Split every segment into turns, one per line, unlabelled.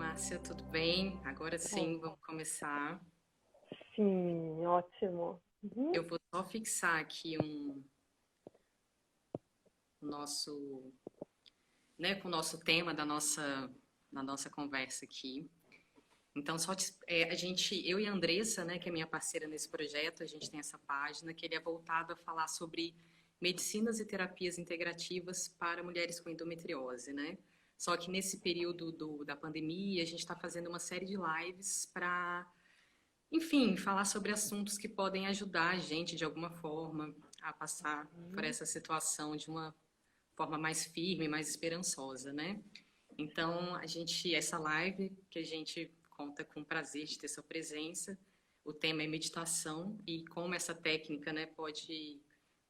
Márcia, tudo bem? Agora
Oh,
sim, vamos começar.
sim, ótimo. Uhum.
Eu vou só fixar aqui o nosso, né, com o nosso tema da nossa conversa aqui. Então, eu e a Andressa, né, que é minha parceira nesse projeto, a gente tem essa página que ele é voltado a falar sobre medicinas e terapias integrativas para mulheres com endometriose, né? Só que nesse período da pandemia, a gente está fazendo uma série de lives para, enfim, falar sobre assuntos que podem ajudar a gente de alguma forma a passar por
Uhum.
essa situação de uma forma mais firme, mais esperançosa, né? Então, essa live que a gente conta com o prazer de ter sua presença, o tema é meditação e como essa técnica, né, pode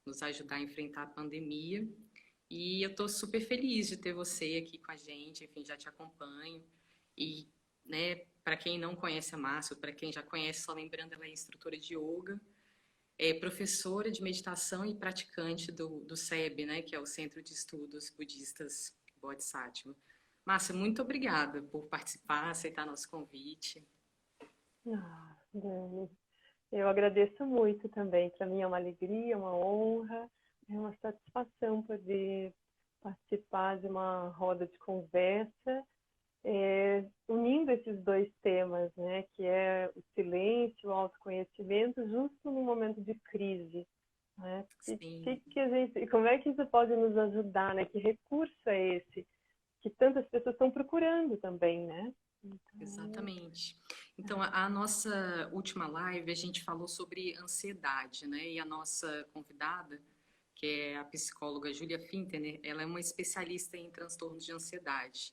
nos ajudar a enfrentar a pandemia. E eu estou super feliz de ter você aqui com a gente, enfim, já te acompanho. E, né, para quem não conhece a Márcia, para quem já conhece, só lembrando, ela é instrutora de yoga, é professora de meditação e praticante do SEB, né, que é o Centro de Estudos Budistas Bodhisattva. Márcia, muito obrigada por participar, aceitar nosso convite.
Dani, eu agradeço muito também. Para mim é uma alegria, uma honra, é uma satisfação poder participar de uma roda de conversa, unindo esses dois temas, né, que é o silêncio, o autoconhecimento, justo no momento de crise. Né?
Sim,
Como é que isso pode nos ajudar, né? Que recurso é esse que tantas pessoas estão procurando também, né? Então,
exatamente. Então, a nossa última live, a gente falou sobre ansiedade, né? E a nossa convidada, que é a psicóloga Julia Fintener, ela é uma especialista em transtornos de ansiedade.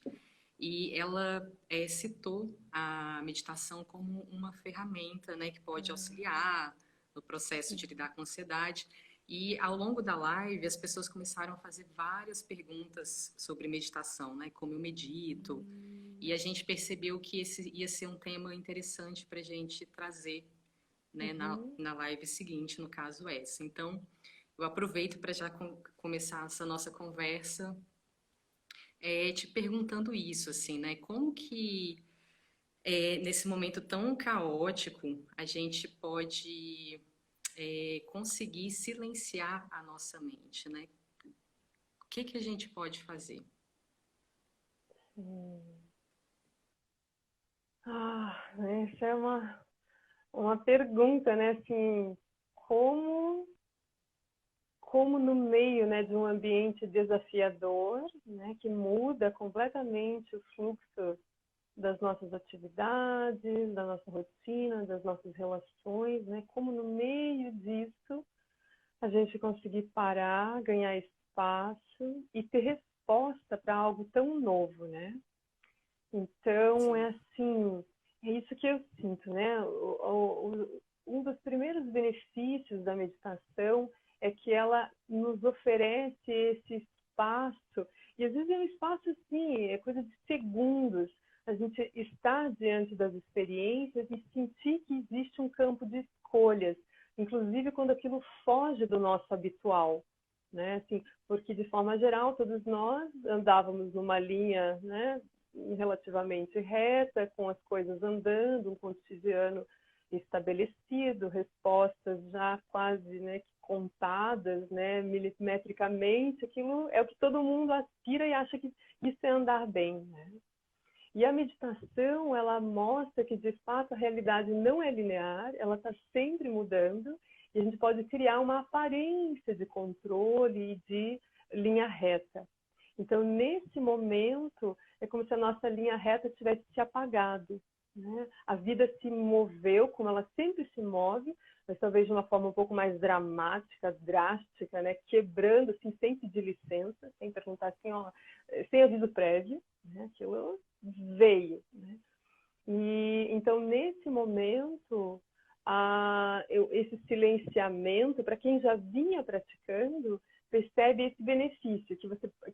E ela citou a meditação como uma ferramenta, né, que pode auxiliar no processo de lidar com a ansiedade. E ao longo da live, as pessoas começaram a fazer várias perguntas sobre meditação, né, como eu medito. E a gente percebeu que esse ia ser um tema interessante para a gente trazer, né,
uhum,
na live seguinte, no caso essa. Então, eu aproveito para já começar essa nossa conversa te perguntando isso, assim, né? Como que nesse momento tão caótico a gente pode conseguir silenciar a nossa mente, né? O que que a gente pode fazer?
sim. Essa é uma pergunta, né? Assim, como, como no meio, né, de um ambiente desafiador, né, que muda completamente o fluxo das nossas atividades, da nossa rotina, das nossas relações, né? Como no meio disso a gente conseguir parar, ganhar espaço e ter resposta para algo tão novo, né? Então, é
Sim,
assim, é isso que eu sinto, né? Um dos primeiros benefícios da meditação é que ela nos oferece esse espaço, e às vezes é um espaço assim, é coisa de segundos, a gente estar diante das experiências e sentir que existe um campo de escolhas, inclusive quando aquilo foge do nosso habitual, né? Assim, porque de forma geral todos nós andávamos numa linha, né, relativamente reta, com as coisas andando, um cotidiano estabelecido, respostas já quase, né, contadas, né, milimetricamente, aquilo é o que todo mundo aspira e acha que isso é andar bem, né? E a meditação, ela mostra que, de fato, a realidade não é linear, ela está sempre mudando, e a gente pode criar uma aparência de controle e de linha reta. Então, nesse momento, é como se a nossa linha reta tivesse se apagado. Né? A vida se moveu, como ela sempre se move, mas talvez de uma forma um pouco mais dramática, drástica, né? Quebrando, assim, sem pedir licença, sem perguntar assim, ó, sem aviso prévio. Né? Aquilo veio. Né? E então, nesse momento, esse silenciamento, para quem já vinha praticando, percebe esse benefício,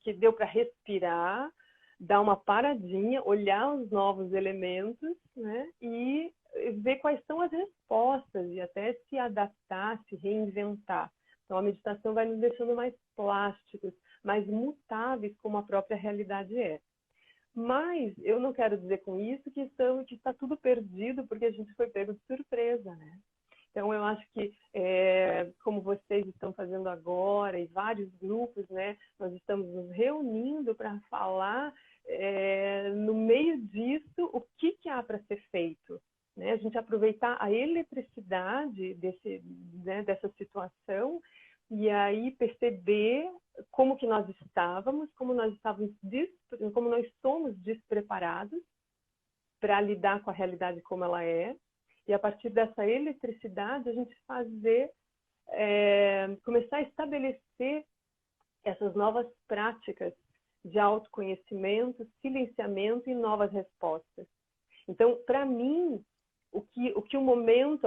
que deu para respirar, dar uma paradinha, olhar os novos elementos, né? E ver quais são as respostas e até se adaptar, se reinventar. Então, a meditação vai nos deixando mais plásticos, mais mutáveis como a própria realidade é. Mas eu não quero dizer com isso que está tudo perdido porque a gente foi pego de surpresa, né? Então, eu acho que, como vocês estão fazendo agora, e vários grupos, né, nós estamos nos reunindo para falar, no meio disso, o que há para ser feito. Né? A gente aproveitar a eletricidade dessa situação e aí perceber como que nós estávamos, como nós somos despreparados para lidar com a realidade como ela é, e a partir dessa eletricidade a gente começar a estabelecer essas novas práticas de autoconhecimento, silenciamento e novas respostas. Então, para mim, o que o momento,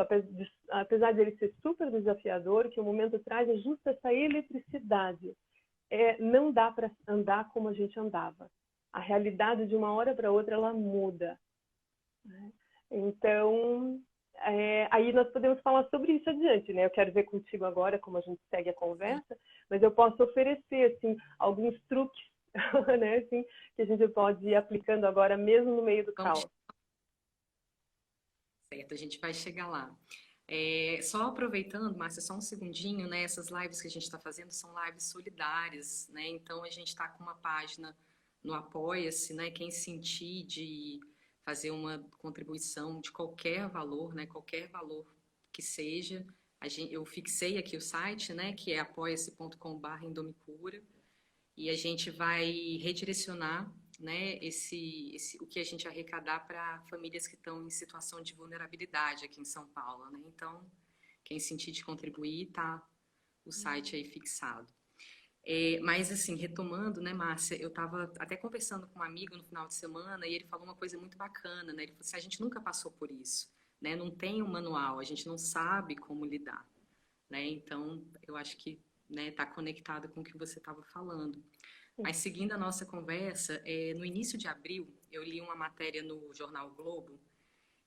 apesar de ele ser super desafiador, o que o momento traz é justo essa eletricidade. Não dá para andar como a gente andava. A realidade, de uma hora para outra, ela muda. Né? Então, aí nós podemos falar sobre isso adiante, né? Eu quero ver contigo agora como a gente segue a conversa, mas eu posso oferecer, assim, alguns truques, né? Assim, que a gente pode ir aplicando agora mesmo no meio do caos.
Certo, a gente vai chegar lá. Só aproveitando, Márcia, só um segundinho, né? Essas lives que a gente está fazendo são lives solidárias, né? Então a gente está com uma página no Apoia-se, né? Quem sentir de fazer uma contribuição de qualquer valor, né? Qualquer valor que seja, eu fixei aqui o site, né? Que é apoia-se.com/Indomicura, e a gente vai redirecionar, né, o que a gente arrecadar para famílias que estão em situação de vulnerabilidade aqui em São Paulo, né? Então, quem sentir de contribuir, tá o site aí fixado. Mas assim, retomando, né, Márcia, eu estava até conversando com um amigo no final de semana e ele falou uma coisa muito bacana, né? Ele falou assim, a gente nunca passou por isso, né? Não tem um manual, a gente não sabe como lidar, né? Então, eu acho que, né, tá conectado com o que você estava falando. Mas seguindo a nossa conversa, no início de abril, eu li uma matéria no jornal Globo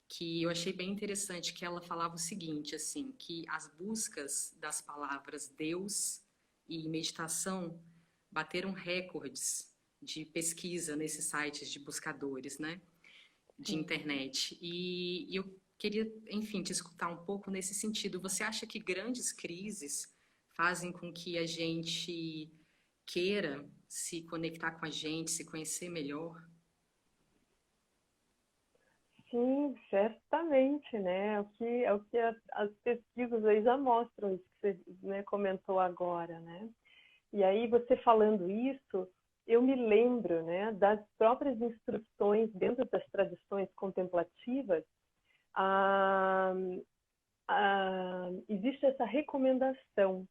que eu achei bem interessante, que ela falava o seguinte, assim, que as buscas das palavras Deus e meditação bateram recordes de pesquisa nesses sites de buscadores, né, de internet. E eu queria, enfim, te escutar um pouco nesse sentido. Você acha que grandes crises fazem com que a gente queira se conectar com a gente, se conhecer melhor?
Sim, certamente, né? É o que as pesquisas aí já mostram, isso que você, né, comentou agora, né? E aí, você falando isso, eu me lembro, né, das próprias instruções dentro das tradições contemplativas. Existe essa recomendação,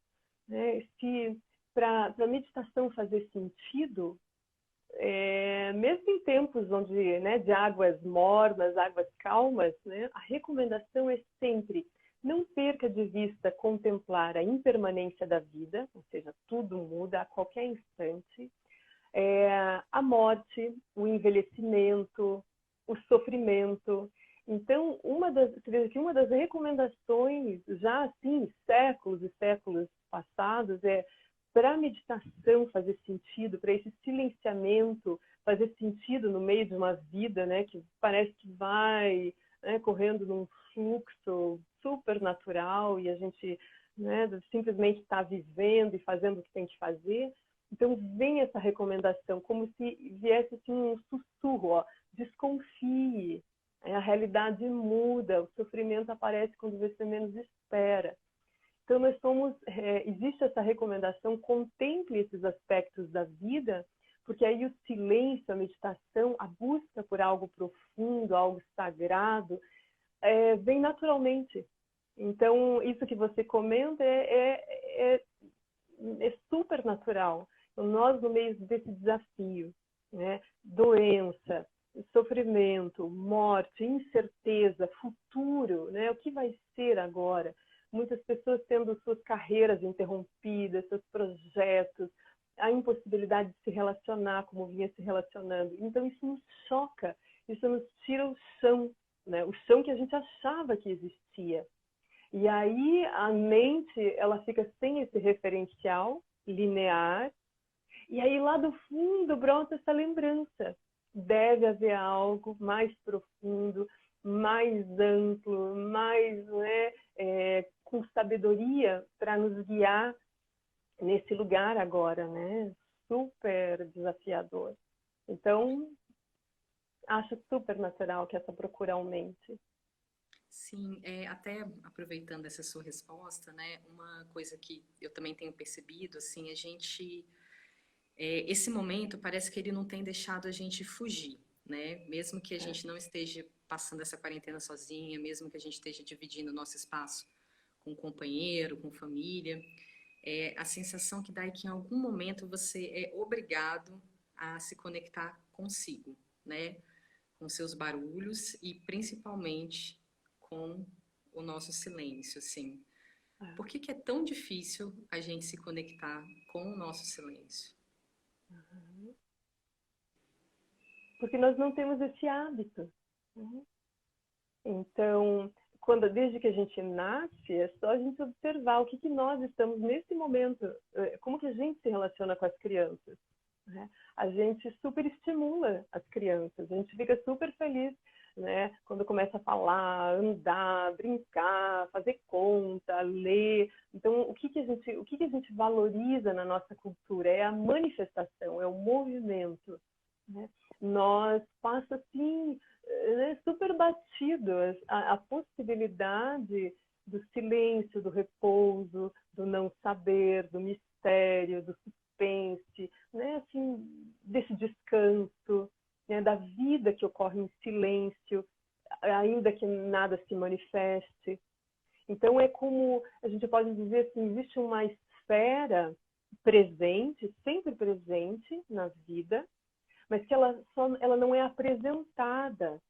né? Se para a meditação fazer sentido, mesmo em tempos onde, né, de águas mornas, águas calmas, né, a recomendação é sempre não perca de vista contemplar a impermanência da vida, ou seja, tudo muda a qualquer instante, a morte, o envelhecimento, o sofrimento. Então, você veja que uma das recomendações, já assim, séculos e séculos passados, para a meditação fazer sentido, para esse silenciamento fazer sentido no meio de uma vida, né, que parece que vai, né, correndo num fluxo super natural e a gente, né, simplesmente está vivendo e fazendo o que tem que fazer. Então vem essa recomendação, como se viesse assim, um sussurro, ó, desconfie, a realidade muda, o sofrimento aparece quando você menos espera. Então, existe essa recomendação, contemple esses aspectos da vida, porque aí o silêncio, a meditação, a busca por algo profundo, algo sagrado, vem naturalmente. Então, isso que você comenta é super natural. Então, nós, no meio desse desafio, né, doença, sofrimento, morte, incerteza, futuro, né, o que vai ser agora? Muitas pessoas tendo suas carreiras interrompidas, seus projetos, a impossibilidade de se relacionar como vinha se relacionando. Então, isso nos choca, isso nos tira o chão, né? O chão que a gente achava que existia. E aí a mente, ela fica sem esse referencial linear, e aí lá do fundo brota essa lembrança. deve haver algo mais profundo, mais amplo, mais, né, com sabedoria para nos guiar nesse lugar agora, né? Super desafiador. Então, acho super natural que essa procura aumente.
Sim, até aproveitando essa sua resposta, né, uma coisa que eu também tenho percebido, assim, esse momento parece que ele não tem deixado a gente fugir, né, mesmo que a gente não esteja passando essa quarentena sozinha, mesmo que a gente esteja dividindo o nosso espaço com um companheiro, com família, a sensação que dá é que em algum momento você é obrigado a se conectar consigo, né, com seus barulhos e principalmente com o nosso silêncio, assim. Por que que é tão difícil a gente se conectar com o nosso silêncio?
Porque nós não temos esse hábito, né? Então, desde que a gente nasce, é só a gente observar o que nós estamos nesse momento, como que a gente se relaciona com as crianças, né? A gente super estimula as crianças, a gente fica super feliz, né, quando começa a falar, andar, brincar, fazer conta, ler. Então, o que a gente valoriza na nossa cultura é a manifestação, é o movimento, né? Nós passa assim, super batido a possibilidade do silêncio, do repouso, do não saber, do mistério, do suspense, né? Assim, desse descanso, né? Da vida que ocorre em silêncio, ainda que nada se manifeste. Então é como a gente pode dizer assim, existe uma esfera presente, sempre presente na vida, mas que ela não é apresentada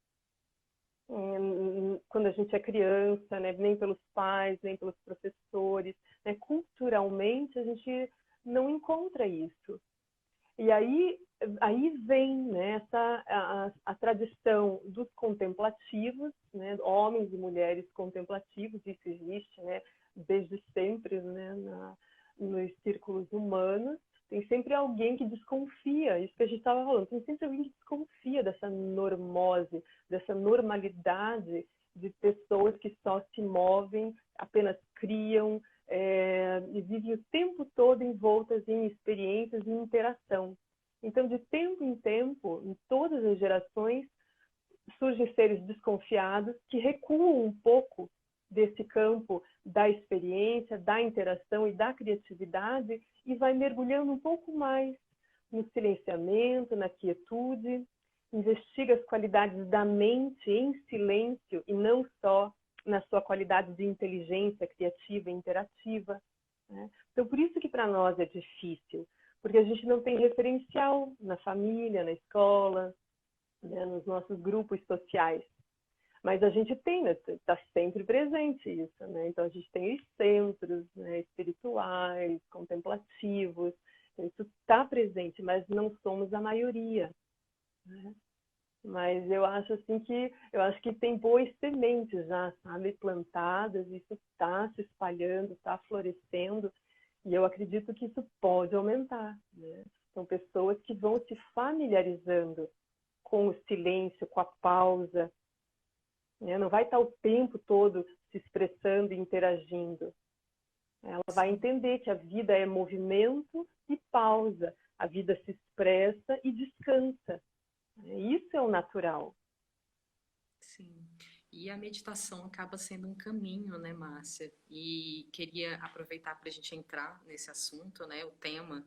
quando a gente é criança, né? Nem pelos pais, nem pelos professores, né? Culturalmente a gente não encontra isso. E aí vem, né, a tradição dos contemplativos, né? Homens e mulheres contemplativos, isso existe, né, desde sempre, né, nos círculos humanos. Tem sempre alguém que desconfia, isso que a gente estava falando, tem sempre alguém que desconfia dessa normose, dessa normalidade de pessoas que só se movem, apenas criam, e vivem o tempo todo envoltas em experiências e interação. Então, de tempo em tempo, em todas as gerações, surgem seres desconfiados que recuam um pouco desse campo da experiência, da interação e da criatividade e vai mergulhando um pouco mais no silenciamento, na quietude, investiga as qualidades da mente em silêncio e não só na sua qualidade de inteligência criativa e interativa, né? Então, por isso que para nós é difícil, porque a gente não tem referencial na família, na escola, né, nos nossos grupos sociais. Mas a gente tem, né, está sempre presente isso, né? Então a gente tem os centros, né, espirituais, contemplativos, isso está presente, mas não somos a maioria, né? Mas eu acho assim que tem boas sementes já, sabe, plantadas, isso está se espalhando, está florescendo, e eu acredito que isso pode aumentar, né? São pessoas que vão se familiarizando com o silêncio, com a pausa, né? Não vai estar o tempo todo se expressando e interagindo. Ela vai entender que a vida é movimento e pausa. A vida se expressa e descansa. Isso é o natural.
Sim. E a meditação acaba sendo um caminho, né, Márcia? E queria aproveitar para a gente entrar nesse assunto, né, o tema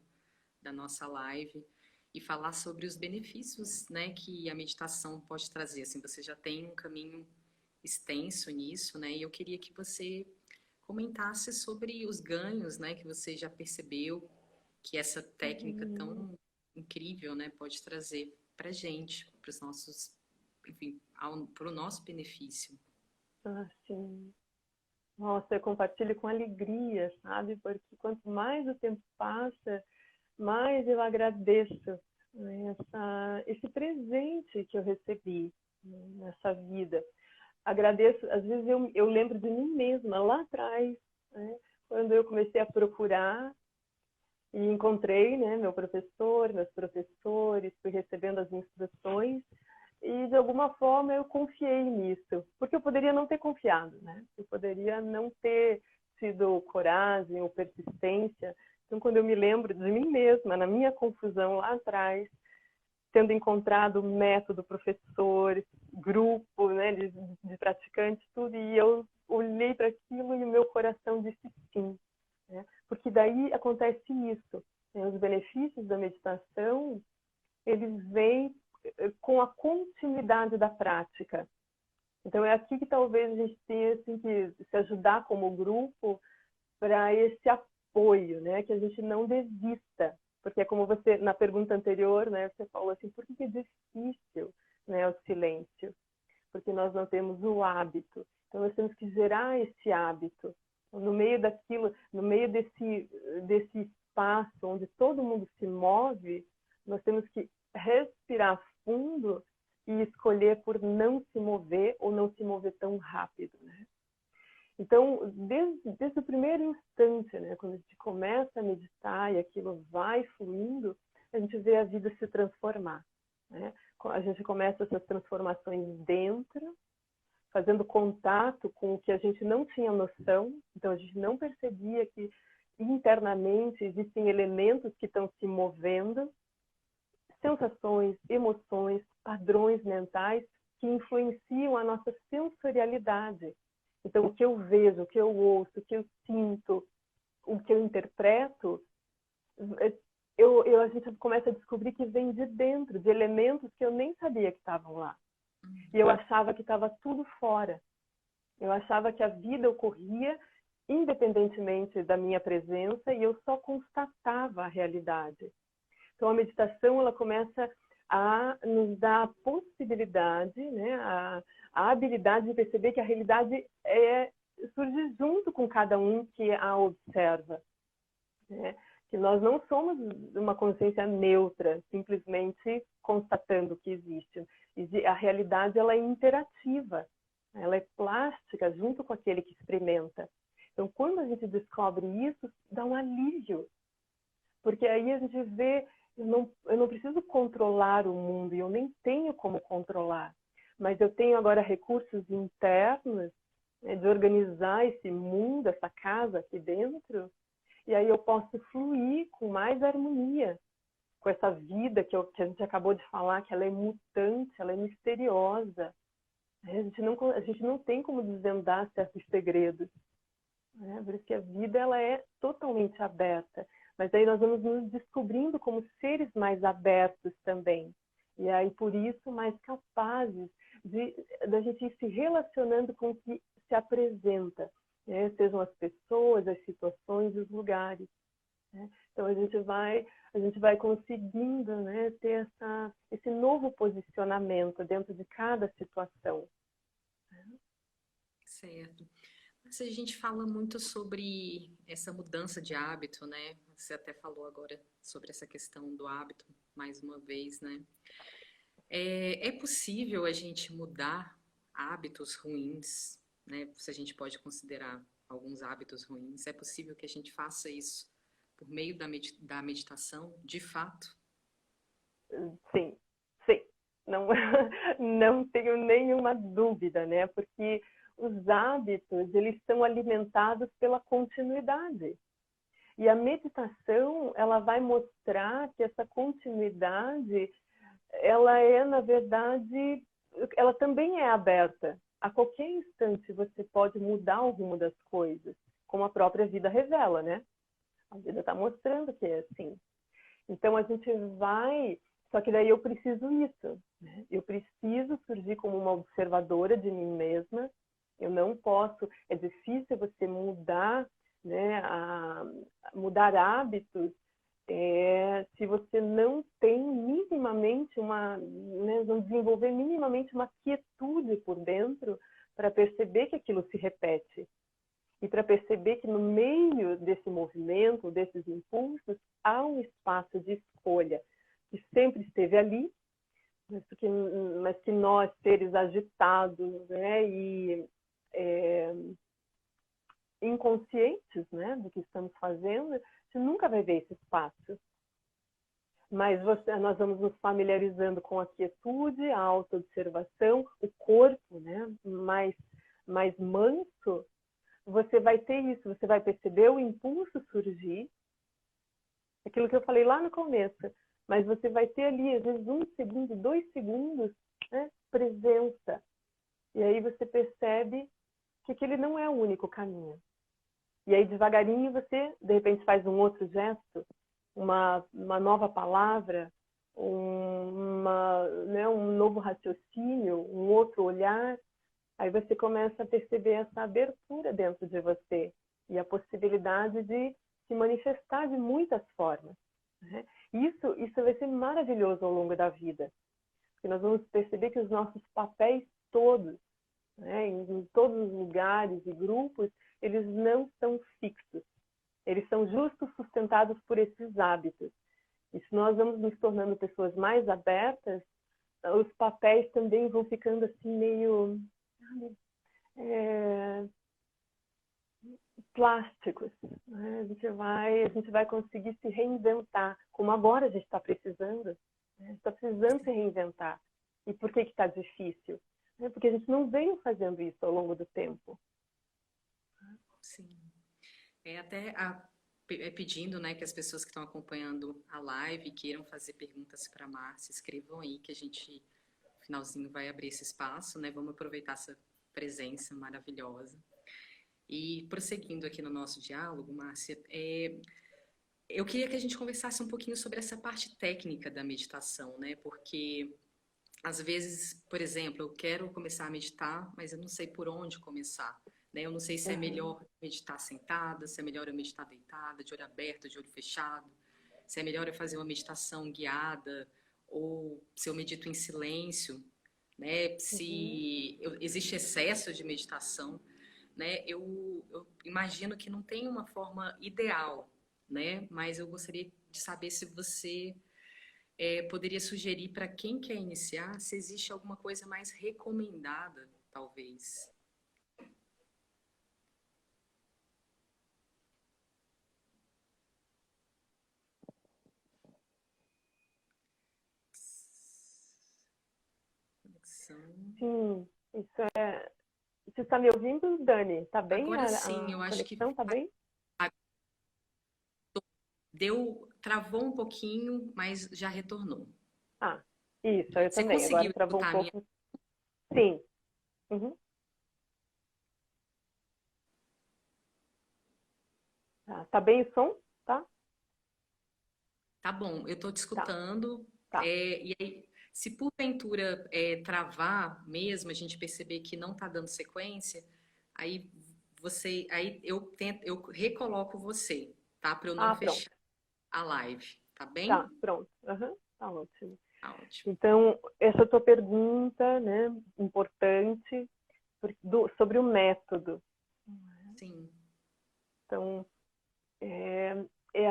da nossa live, e falar sobre os benefícios, né, que a meditação pode trazer. Assim, você já tem um caminho extenso nisso, né? E eu queria que você comentasse sobre os ganhos, né, que você já percebeu que essa técnica tão incrível, né, pode trazer para gente, para os nossos, enfim, para o nosso benefício.
Sim. Nossa, eu compartilho com alegria, sabe? Porque quanto mais o tempo passa, mais eu agradeço, né, esse presente que eu recebi, né, nessa vida. Agradeço, às vezes eu lembro de mim mesma, lá atrás, né, quando eu comecei a procurar, E encontrei, né, meu professor, meus professores, fui recebendo as instruções e, de alguma forma, eu confiei nisso. Porque eu poderia não ter confiado, né? Eu poderia não ter tido coragem ou persistência. Então, quando eu me lembro de mim mesma, na minha confusão lá atrás, tendo encontrado método, professor, grupo, né, de praticantes, tudo, e eu olhei para aquilo e o meu coração disse sim. Né? Porque daí acontece isso. Né? Os benefícios da meditação, eles vêm com a continuidade da prática. Então, é aqui que talvez a gente tenha assim, que se ajudar como grupo para esse apoio, né? Que a gente não desista. Porque é como você, na pergunta anterior, né, você falou assim, por que é difícil, né, o silêncio? Porque nós não temos o hábito. Então, nós temos que gerar esse hábito. No meio daquilo, no meio desse espaço onde todo mundo se move, nós temos que respirar fundo e escolher por não se mover ou não se mover tão rápido, né? Então, desde o primeiro instante, né, quando a gente começa a meditar e aquilo vai fluindo, a gente vê a vida se transformar. Né? A gente começa essas transformações dentro, fazendo contato com o que a gente não tinha noção, então a gente não percebia que internamente existem elementos que estão se movendo, sensações, emoções, padrões mentais que influenciam a nossa sensorialidade. Então, o que eu vejo, o que eu ouço, o que eu sinto, o que eu interpreto, a gente começa a descobrir que vem de dentro, de elementos que eu nem sabia que estavam lá. E eu achava que estava tudo fora. Eu achava que a vida ocorria independentemente da minha presença e eu só constatava a realidade. Então, a meditação ela começa a nos dar a possibilidade, né, a habilidade de perceber que a realidade surge junto com cada um que a observa. Né? Que nós não somos uma consciência neutra, simplesmente constatando que existe. A realidade ela é interativa, ela é plástica junto com aquele que experimenta. Então, quando a gente descobre isso, dá um alívio. Porque aí a gente vê, eu não preciso controlar o mundo, e eu nem tenho como controlar. Mas eu tenho agora recursos internos, né, de organizar esse mundo, essa casa aqui dentro, e aí eu posso fluir com mais harmonia com essa vida que a gente acabou de falar, que ela é mutante, ela é misteriosa. A gente não tem como desvendar certos segredos. Né? Por isso que a vida ela é totalmente aberta. Mas aí nós vamos nos descobrindo como seres mais abertos também. E aí, por isso, mais capazes da gente ir se relacionando com o que se apresenta. Né? Sejam as pessoas, as situações e os lugares. Né? Então, a gente vai conseguindo, né, ter esse novo posicionamento dentro de cada situação.
Certo. Mas a gente fala muito sobre essa mudança de hábito, né? Você até falou agora sobre essa questão do hábito, mais uma vez, né? É possível a gente mudar hábitos ruins, né? Se a gente pode considerar alguns hábitos ruins, é possível que a gente faça isso por meio da meditação, de fato?
Sim, sim. Não, não tenho nenhuma dúvida, né? Porque os hábitos, eles são alimentados pela continuidade. E a meditação, ela vai mostrar que essa continuidade, ela é, na verdade, ela também é aberta. A qualquer instante você pode mudar o rumo das coisas, como a própria vida revela, né? A vida está mostrando que é assim. Então a gente vai, só que daí eu preciso isso, né? Eu preciso surgir como uma observadora de mim mesma. Eu não posso, é difícil você mudar, né, mudar hábitos se você não tem minimamente né, não desenvolver minimamente uma quietude por dentro para perceber que aquilo se repete. E para perceber que no meio desse movimento, desses impulsos, há um espaço de escolha que sempre esteve ali, mas que nós, seres agitados, né, e inconscientes, né, do que estamos fazendo, você nunca vai ver esse espaço. Mas nós vamos nos familiarizando com a quietude, a autoobservação, o corpo, né, mais manso. Você vai ter isso, você vai perceber o impulso surgir, aquilo que eu falei lá no começo, mas você vai ter ali, às vezes, 1 segundo, 2 segundos, né, presença. E aí você percebe que aquele não é o único caminho. E aí, devagarinho, você, de repente, faz um outro gesto, uma nova palavra, né, um novo raciocínio, um outro olhar. Aí você começa a perceber essa abertura dentro de você e a possibilidade de se manifestar de muitas formas, né? Isso vai ser maravilhoso ao longo da vida, porque nós vamos perceber que os nossos papéis todos, né, em todos os lugares e grupos, eles não são fixos. Eles são justos sustentados por esses hábitos. E se nós vamos nos tornando pessoas mais abertas, os papéis também vão ficando assim meio plásticos, né? A gente vai conseguir se reinventar, como agora a gente está precisando, né? A gente está precisando se reinventar. E por que está difícil? Porque a gente não veio fazendo isso ao longo do tempo.
Sim. Pedindo, né, que as pessoas que estão acompanhando a live queiram fazer perguntas para a Márcia, escrevam aí que a gente, no finalzinho, vai abrir esse espaço, né? Vamos aproveitar essa presença maravilhosa. E prosseguindo aqui no nosso diálogo, Márcia, eu queria que a gente conversasse um pouquinho sobre essa parte técnica da meditação, né? Porque às vezes, por exemplo, eu quero começar a meditar, mas eu não sei por onde começar, né? Eu não sei se é melhor meditar sentada, se é melhor eu meditar deitada, de olho aberto, de olho fechado, se é melhor eu fazer uma meditação guiada ou se eu medito em silêncio, né? Se existe excesso de meditação, né? Eu imagino que não tem uma forma ideal, né? Mas eu gostaria de saber se você poderia sugerir para quem quer iniciar se existe alguma coisa mais recomendada, talvez. Conexão.
Sim, isso é... Você está me ouvindo, Dani? Tá bem?
Agora sim, eu
A
acho que
conexão tá bem?
travou um pouquinho, mas já retornou.
Ah, isso, eu
Você
também. Agora
conseguiu
travou um
escutar a minha?
pouco. Sim. Uhum. Tá bem o som? Tá?
Tá bom, eu estou te
Tá,
escutando.
tá.
E aí, se porventura travar mesmo, a gente perceber que não está dando sequência, aí eu recoloco você, tá? Para eu não
Pronto.
fechar a live, tá bem?
Tá, pronto. Uhum. Tá ótimo.
Tá ótimo.
Então, essa tua pergunta, né, importante, sobre o método.
Sim.
Então, é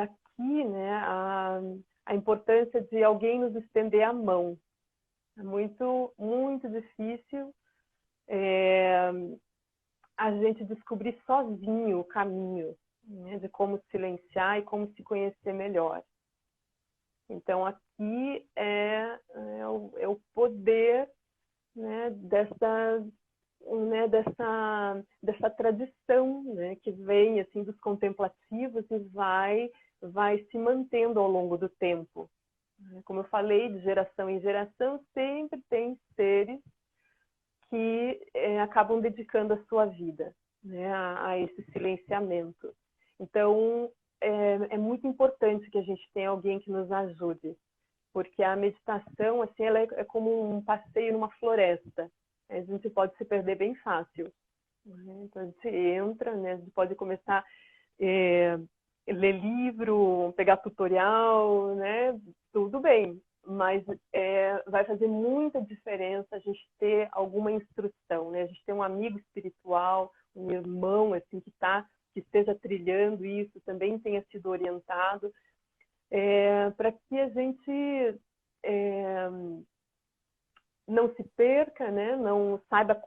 aqui, né, a importância de alguém nos estender a mão. É muito, muito difícil a gente descobrir sozinho o caminho, né, de como silenciar e como se conhecer melhor. Então, aqui é o poder, né, dessa tradição, né, que vem assim, dos contemplativos e vai se mantendo ao longo do tempo. Como eu falei, de geração em geração, sempre tem seres que acabam dedicando a sua vida, né, a esse silenciamento. Então, é muito importante que a gente tenha alguém que nos ajude, porque a meditação, assim, ela é como um passeio numa floresta. A gente pode se perder bem fácil. Né? Então, a gente entra, né, a gente pode começar a ler livro, pegar tutorial, né? Tudo bem, mas vai fazer muita diferença a gente ter alguma instrução, né? A gente ter um amigo espiritual, um irmão assim que esteja trilhando isso, também tenha sido orientado, para que a gente não se perca, né? Não saiba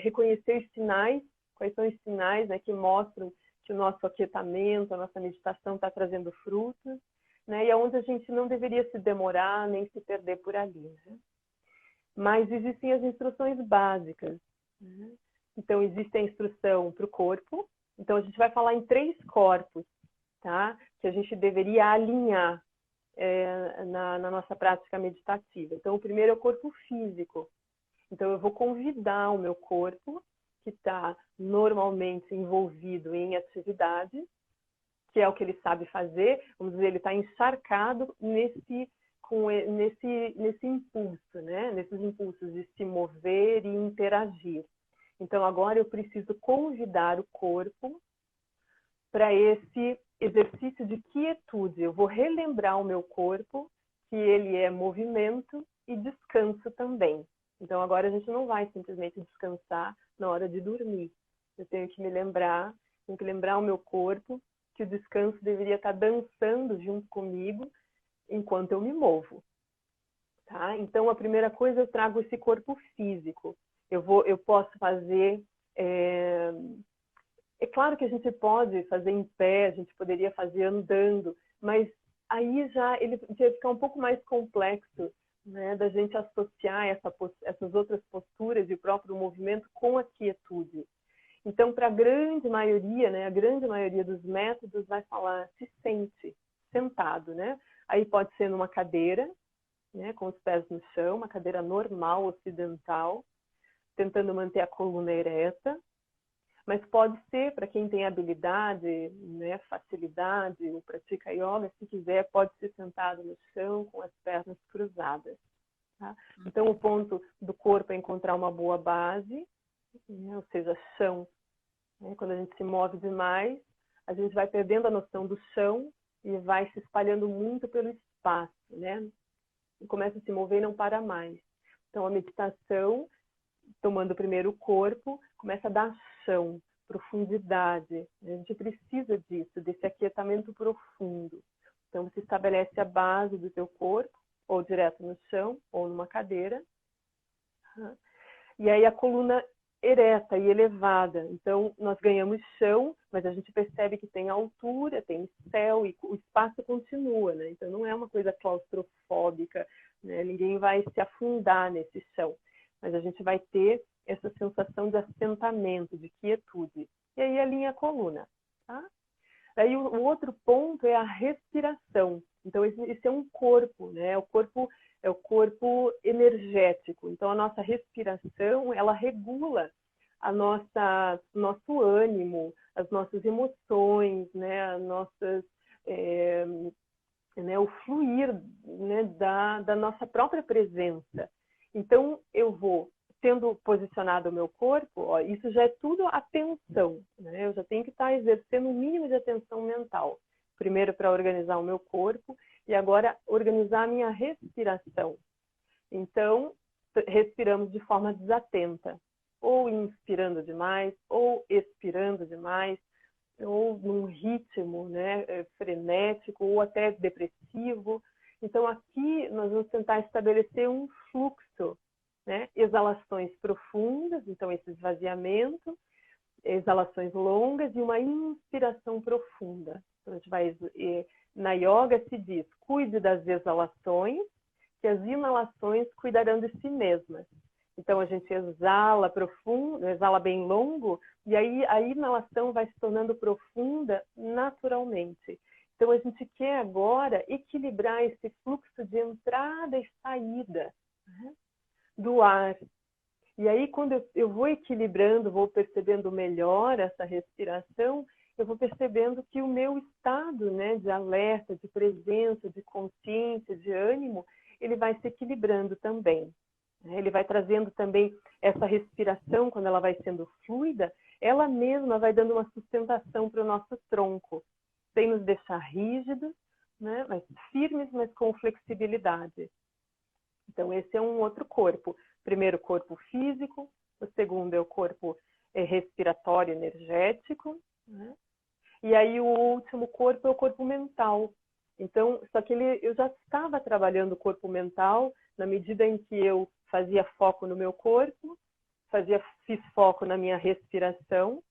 reconhecer os sinais, quais são os sinais, né, que mostram o nosso aquietamento, a nossa meditação está trazendo frutos, né? E é onde a gente não deveria se demorar nem se perder por ali, né? Mas existem as instruções básicas, né? Então, existe a instrução para o corpo. Então, a gente vai falar em 3 corpos, tá? Que a gente deveria alinhar na nossa prática meditativa. Então, o primeiro é o corpo físico. Então, eu vou convidar o meu corpo, que está normalmente envolvido em atividade, que é o que ele sabe fazer, vamos dizer, ele está encharcado nesse impulso, né? Nesses impulsos de se mover e interagir. Então, agora eu preciso convidar o corpo para esse exercício de quietude. Eu vou relembrar o meu corpo que ele é movimento e descanso também. Então, agora a gente não vai simplesmente descansar na hora de dormir. Eu tenho que lembrar o meu corpo que o descanso deveria estar dançando junto comigo enquanto eu me movo. Tá? Então, a primeira coisa, eu trago esse corpo físico. Eu posso fazer... É claro que a gente pode fazer em pé, a gente poderia fazer andando, mas aí ele vai ficar um pouco mais complexo, né, da gente associar essas outras posturas e o próprio movimento com a quietude. Então, para a grande maioria, né, a grande maioria dos métodos vai falar, se sente sentado, né? Aí pode ser numa cadeira, né, com os pés no chão, uma cadeira normal, ocidental, tentando manter a coluna ereta. Mas pode ser, para quem tem habilidade, né, facilidade, ou pratica yoga, se quiser, pode ser sentado no chão com as pernas cruzadas. Tá? Então, o ponto do corpo é encontrar uma boa base, né, ou seja, chão. Né? Quando a gente se move demais, a gente vai perdendo a noção do chão e vai se espalhando muito pelo espaço, né? E começa a se mover e não para mais. Então, a meditação, tomando primeiro o corpo, começa a dar chão, profundidade. A gente precisa disso, desse aquietamento profundo. Então, você estabelece a base do teu corpo, ou direto no chão, ou numa cadeira. E aí a coluna ereta e elevada. Então, nós ganhamos chão, mas a gente percebe que tem altura, tem céu, e o espaço continua, né? Então, não é uma coisa claustrofóbica, né? Ninguém vai se afundar nesse chão. Mas a gente vai ter essa sensação de assentamento, de quietude. E aí alinha a coluna. Tá? Aí o outro ponto é a respiração. Então, esse é um corpo, né? O corpo é o corpo energético. Então, a nossa respiração, ela regula nosso ânimo, as nossas emoções, né? O fluir, né? da nossa própria presença. Então, eu vou tendo posicionado o meu corpo, ó, isso já é tudo atenção, né? Eu já tenho que estar exercendo um mínimo de atenção mental. Primeiro para organizar o meu corpo e agora organizar a minha respiração. Então, respiramos de forma desatenta, ou inspirando demais, ou expirando demais, ou num ritmo, né, frenético, ou até depressivo. Então, aqui nós vamos tentar estabelecer um fluxo, né? Exalações profundas, então esse esvaziamento, exalações longas e uma inspiração profunda. Então, a gente vai, na yoga se diz, cuide das exalações, que as inalações cuidarão de si mesmas. Então, a gente exala profundo, exala bem longo, e aí a inalação vai se tornando profunda naturalmente. Então, a gente quer agora equilibrar esse fluxo de entrada e saída, né, do ar. E aí, quando eu vou equilibrando, vou percebendo melhor essa respiração, eu vou percebendo que o meu estado, né, de alerta, de presença, de consciência, de ânimo, ele vai se equilibrando também. Ele vai trazendo também essa respiração, quando ela vai sendo fluida, ela mesma vai dando uma sustentação para o nosso tronco, sem nos deixar rígidos, né, mas firmes, mas com flexibilidade. Então, esse é um outro corpo. Primeiro, o corpo físico. O segundo é o corpo respiratório energético. Né? E aí, o último corpo é o corpo mental. Então, só que eu já estava trabalhando o corpo mental na medida em que eu fazia foco no meu corpo, fiz foco na minha respiração.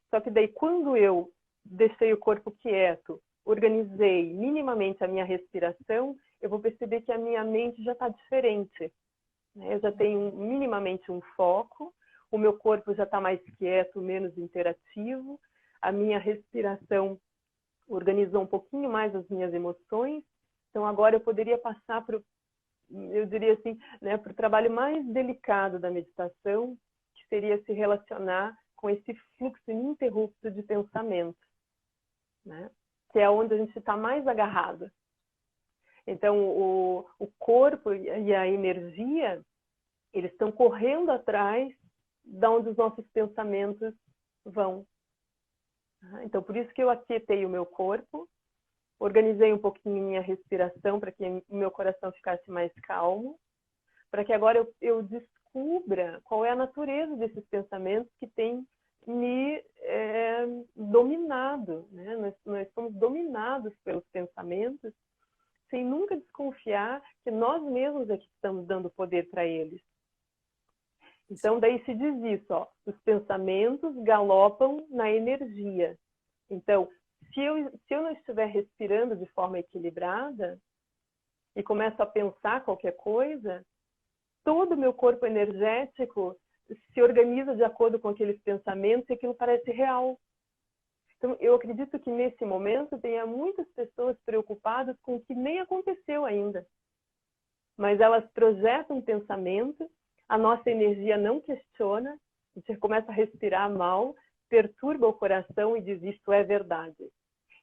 Só que daí, quando eu deixei o corpo quieto, organizei minimamente a minha respiração, eu vou perceber que a minha mente já está diferente. Eu já tenho minimamente um foco, o meu corpo já está mais quieto, menos interativo, a minha respiração organizou um pouquinho mais as minhas emoções. Então agora eu poderia passar para, eu diria assim, né, para o trabalho mais delicado da meditação, que seria se relacionar com esse fluxo ininterrupto de pensamento, né? Que é onde a gente está mais agarrado. Então o corpo e a energia, eles estão correndo atrás de onde os nossos pensamentos vão. Então, por isso que eu aquietei o meu corpo, organizei um pouquinho minha respiração para que o meu coração ficasse mais calmo, para que agora eu descubra qual é a natureza desses pensamentos que têm me dominado. Né? Nós somos dominados pelos pensamentos, sem nunca desconfiar que nós mesmos é que estamos dando poder para eles. Então, daí se diz isso, ó, os pensamentos galopam na energia. Então, se eu não estiver respirando de forma equilibrada e começo a pensar qualquer coisa, todo o meu corpo energético se organiza de acordo com aqueles pensamentos e aquilo parece real. Então, eu acredito que nesse momento tenha muitas pessoas preocupadas com o que nem aconteceu ainda. Mas elas projetam um pensamento, a nossa energia não questiona, a gente começa a respirar mal, perturba o coração e diz isto é verdade.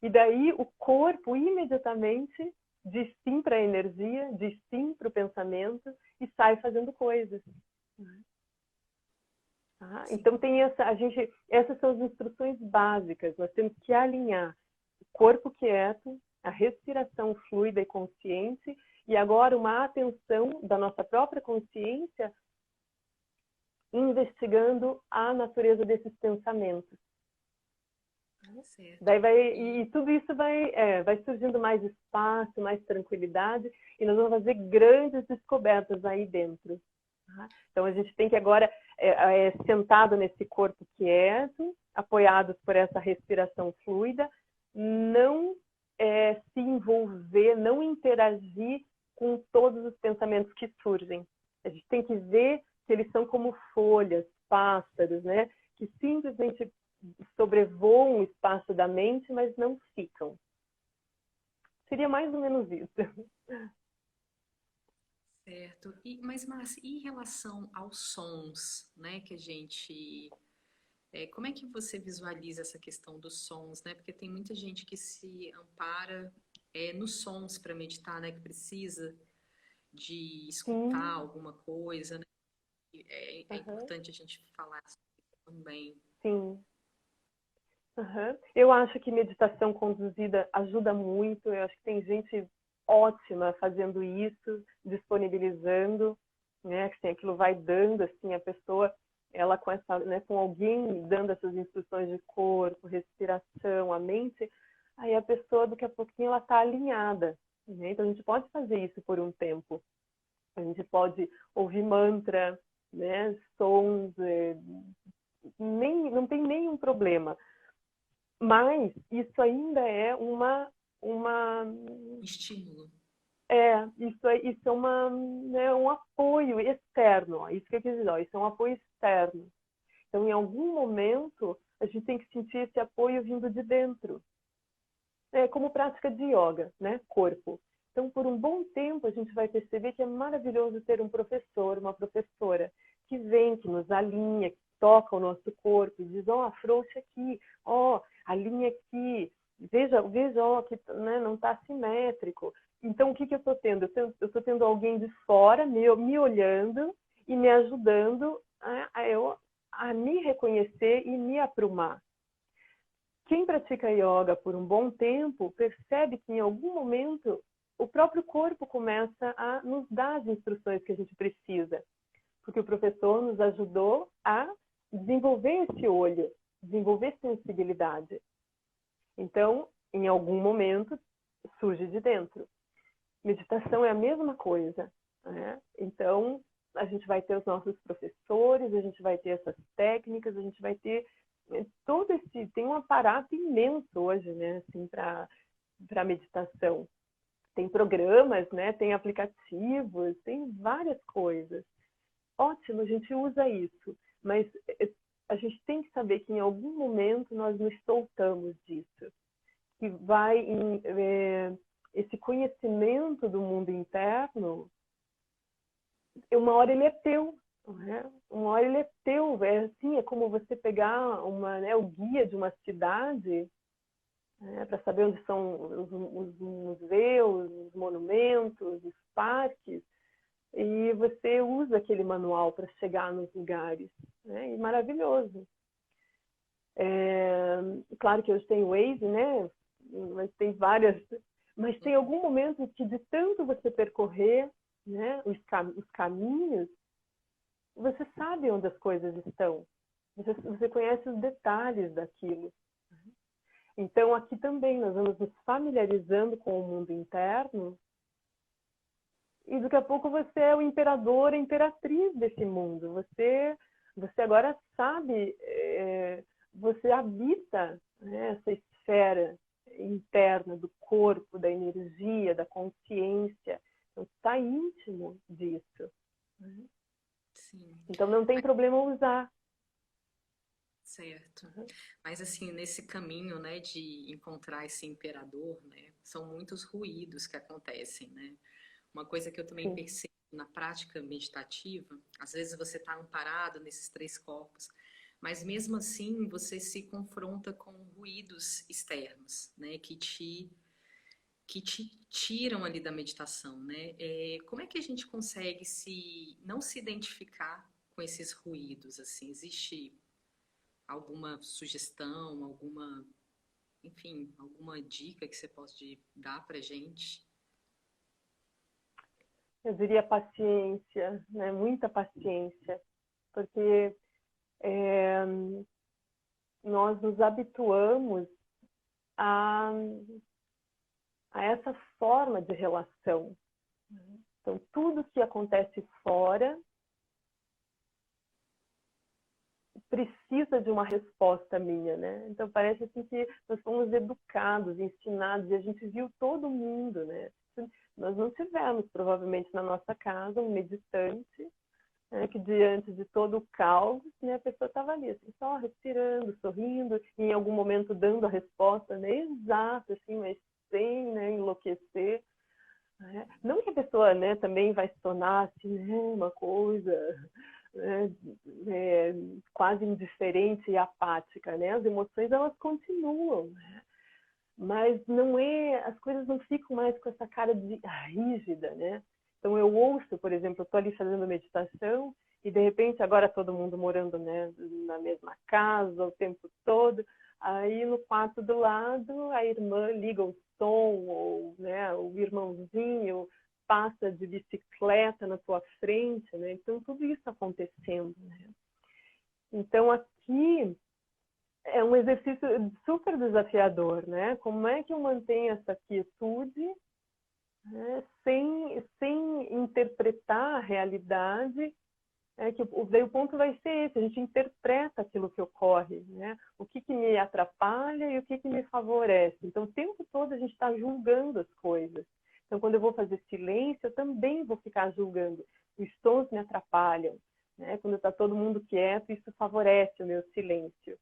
E daí o corpo imediatamente diz sim para a energia, diz sim para o pensamento e sai fazendo coisas. Tá? Então tem essas são as instruções básicas. Nós temos que alinhar o corpo quieto, a respiração fluida e consciente, e agora uma atenção da nossa própria consciência investigando a natureza desses pensamentos.
Certo.
Daí tudo isso vai surgindo mais espaço, mais tranquilidade, e nós vamos fazer grandes descobertas aí dentro. Tá? Então a gente tem que agora, sentado nesse corpo quieto, apoiados por essa respiração fluida, não se envolver, não interagir com todos os pensamentos que surgem. A gente tem que ver que eles são como folhas, pássaros, né? Que simplesmente sobrevoam o espaço da mente, mas não ficam. Seria mais ou menos isso.
Certo. Mas, Márcia, e em relação aos sons, né, que a gente... como é que você visualiza essa questão dos sons, né? Porque tem muita gente que se ampara nos sons para meditar, né? Que precisa de escutar
Sim.
alguma coisa, né? É
Uhum.
importante a gente falar também.
Sim. Uhum. Eu acho que meditação conduzida ajuda muito. Eu acho que tem gente ótima fazendo isso, disponibilizando, né? Assim, aquilo vai dando assim a pessoa, ela com essa, né, com alguém dando essas instruções de corpo, respiração, a mente, aí a pessoa daqui a pouquinho ela está alinhada. Né? Então a gente pode fazer isso por um tempo. A gente pode ouvir mantra, né? Sons, não tem nenhum problema. Mas isso ainda é
Estímulo.
isso é né, um apoio externo. Ó. Isso que eu quis dizer, ó, isso é um apoio externo. Então, em algum momento, a gente tem que sentir esse apoio vindo de dentro. É como prática de yoga, né? Corpo. Então, por um bom tempo, a gente vai perceber que é maravilhoso ter um professor, uma professora, que vem, que nos alinha, que toca o nosso corpo e diz, ó, afrouxe aqui, ó, alinha aqui, veja, ó, que né, não está simétrico. Então, o que eu estou tendo? Eu estou tendo alguém de fora me olhando e me ajudando a me reconhecer e me aprumar. Quem pratica yoga por um bom tempo percebe que em algum momento o próprio corpo começa a nos dar as instruções que a gente precisa, porque o professor nos ajudou a desenvolver esse olho, desenvolver sensibilidade. Então, em algum momento, surge de dentro. Meditação é a mesma coisa, né? Então, a gente vai ter os nossos professores, a gente vai ter essas técnicas, a gente vai ter tem um aparato imenso hoje, né, assim, para meditação. Tem programas, né, tem aplicativos, tem várias coisas. Ótimo, a gente usa isso, mas a gente tem que saber que em algum momento nós nos soltamos disso, que esse conhecimento do mundo interno, uma hora ele é teu, né? Uma hora ele é teu, assim, é como você pegar o guia de uma cidade, né, para saber onde são os museus, os monumentos, os parques, e você usa aquele manual para chegar nos lugares, né? E maravilhoso. Claro que hoje tem o Waze, né? Mas tem várias. Mas tem algum momento que de tanto você percorrer, né, os caminhos, você sabe onde as coisas estão. Você conhece os detalhes daquilo. Então, aqui também nós vamos nos familiarizando com o mundo interno e daqui a pouco você é o imperador, a imperatriz desse mundo. Você agora sabe, você habita, né, essa esfera interna do corpo, da energia, da consciência. Então, está íntimo disso.
Sim.
Então, não tem problema usar.
Certo. Mas assim, nesse caminho, né, de encontrar esse imperador, né, são muitos ruídos que acontecem, né? Uma coisa que eu também
Sim.
percebo na prática meditativa, às vezes você está amparado nesses três corpos, mas mesmo assim você se confronta com ruídos externos, né, que te tiram ali da meditação, né? Como é que a gente consegue não se identificar com esses ruídos, assim? Existe alguma sugestão, enfim, alguma dica que você possa dar pra gente?
Eu diria paciência, né? Muita paciência, porque nós nos habituamos a essa forma de relação. Então, tudo que acontece fora precisa de uma resposta minha, né? Então, parece assim que nós fomos educados, ensinados, e a gente viu todo mundo, né? Nós não tivemos, provavelmente, na nossa casa, um meditante, né, que diante de todo o caos, né, a pessoa estava ali, assim, só respirando, sorrindo, e em algum momento dando a resposta, né, exata, assim, mas sem, né, enlouquecer. Né? Não que a pessoa, né, também vai se tornar assim, né, uma coisa, né, quase indiferente e apática, né? As emoções, elas continuam, né? Mas não as coisas não ficam mais com essa cara de rígida, né? Então eu ouço, por exemplo, eu estou ali fazendo meditação e de repente agora todo mundo morando, né, na mesma casa o tempo todo, aí no quarto do lado a irmã liga o som, ou, né, o irmãozinho passa de bicicleta na tua frente, né? Então tudo isso acontecendo, né? Então aqui é um exercício super desafiador, né? Como é que eu mantenho essa quietude, né, sem interpretar a realidade? Daí o ponto vai ser esse, a gente interpreta aquilo que ocorre, né? O que me atrapalha e o que me favorece. Então, o tempo todo a gente está julgando as coisas. Então, quando eu vou fazer silêncio, eu também vou ficar julgando. Os sons me atrapalham, né? Quando está todo mundo quieto, isso favorece o meu silêncio.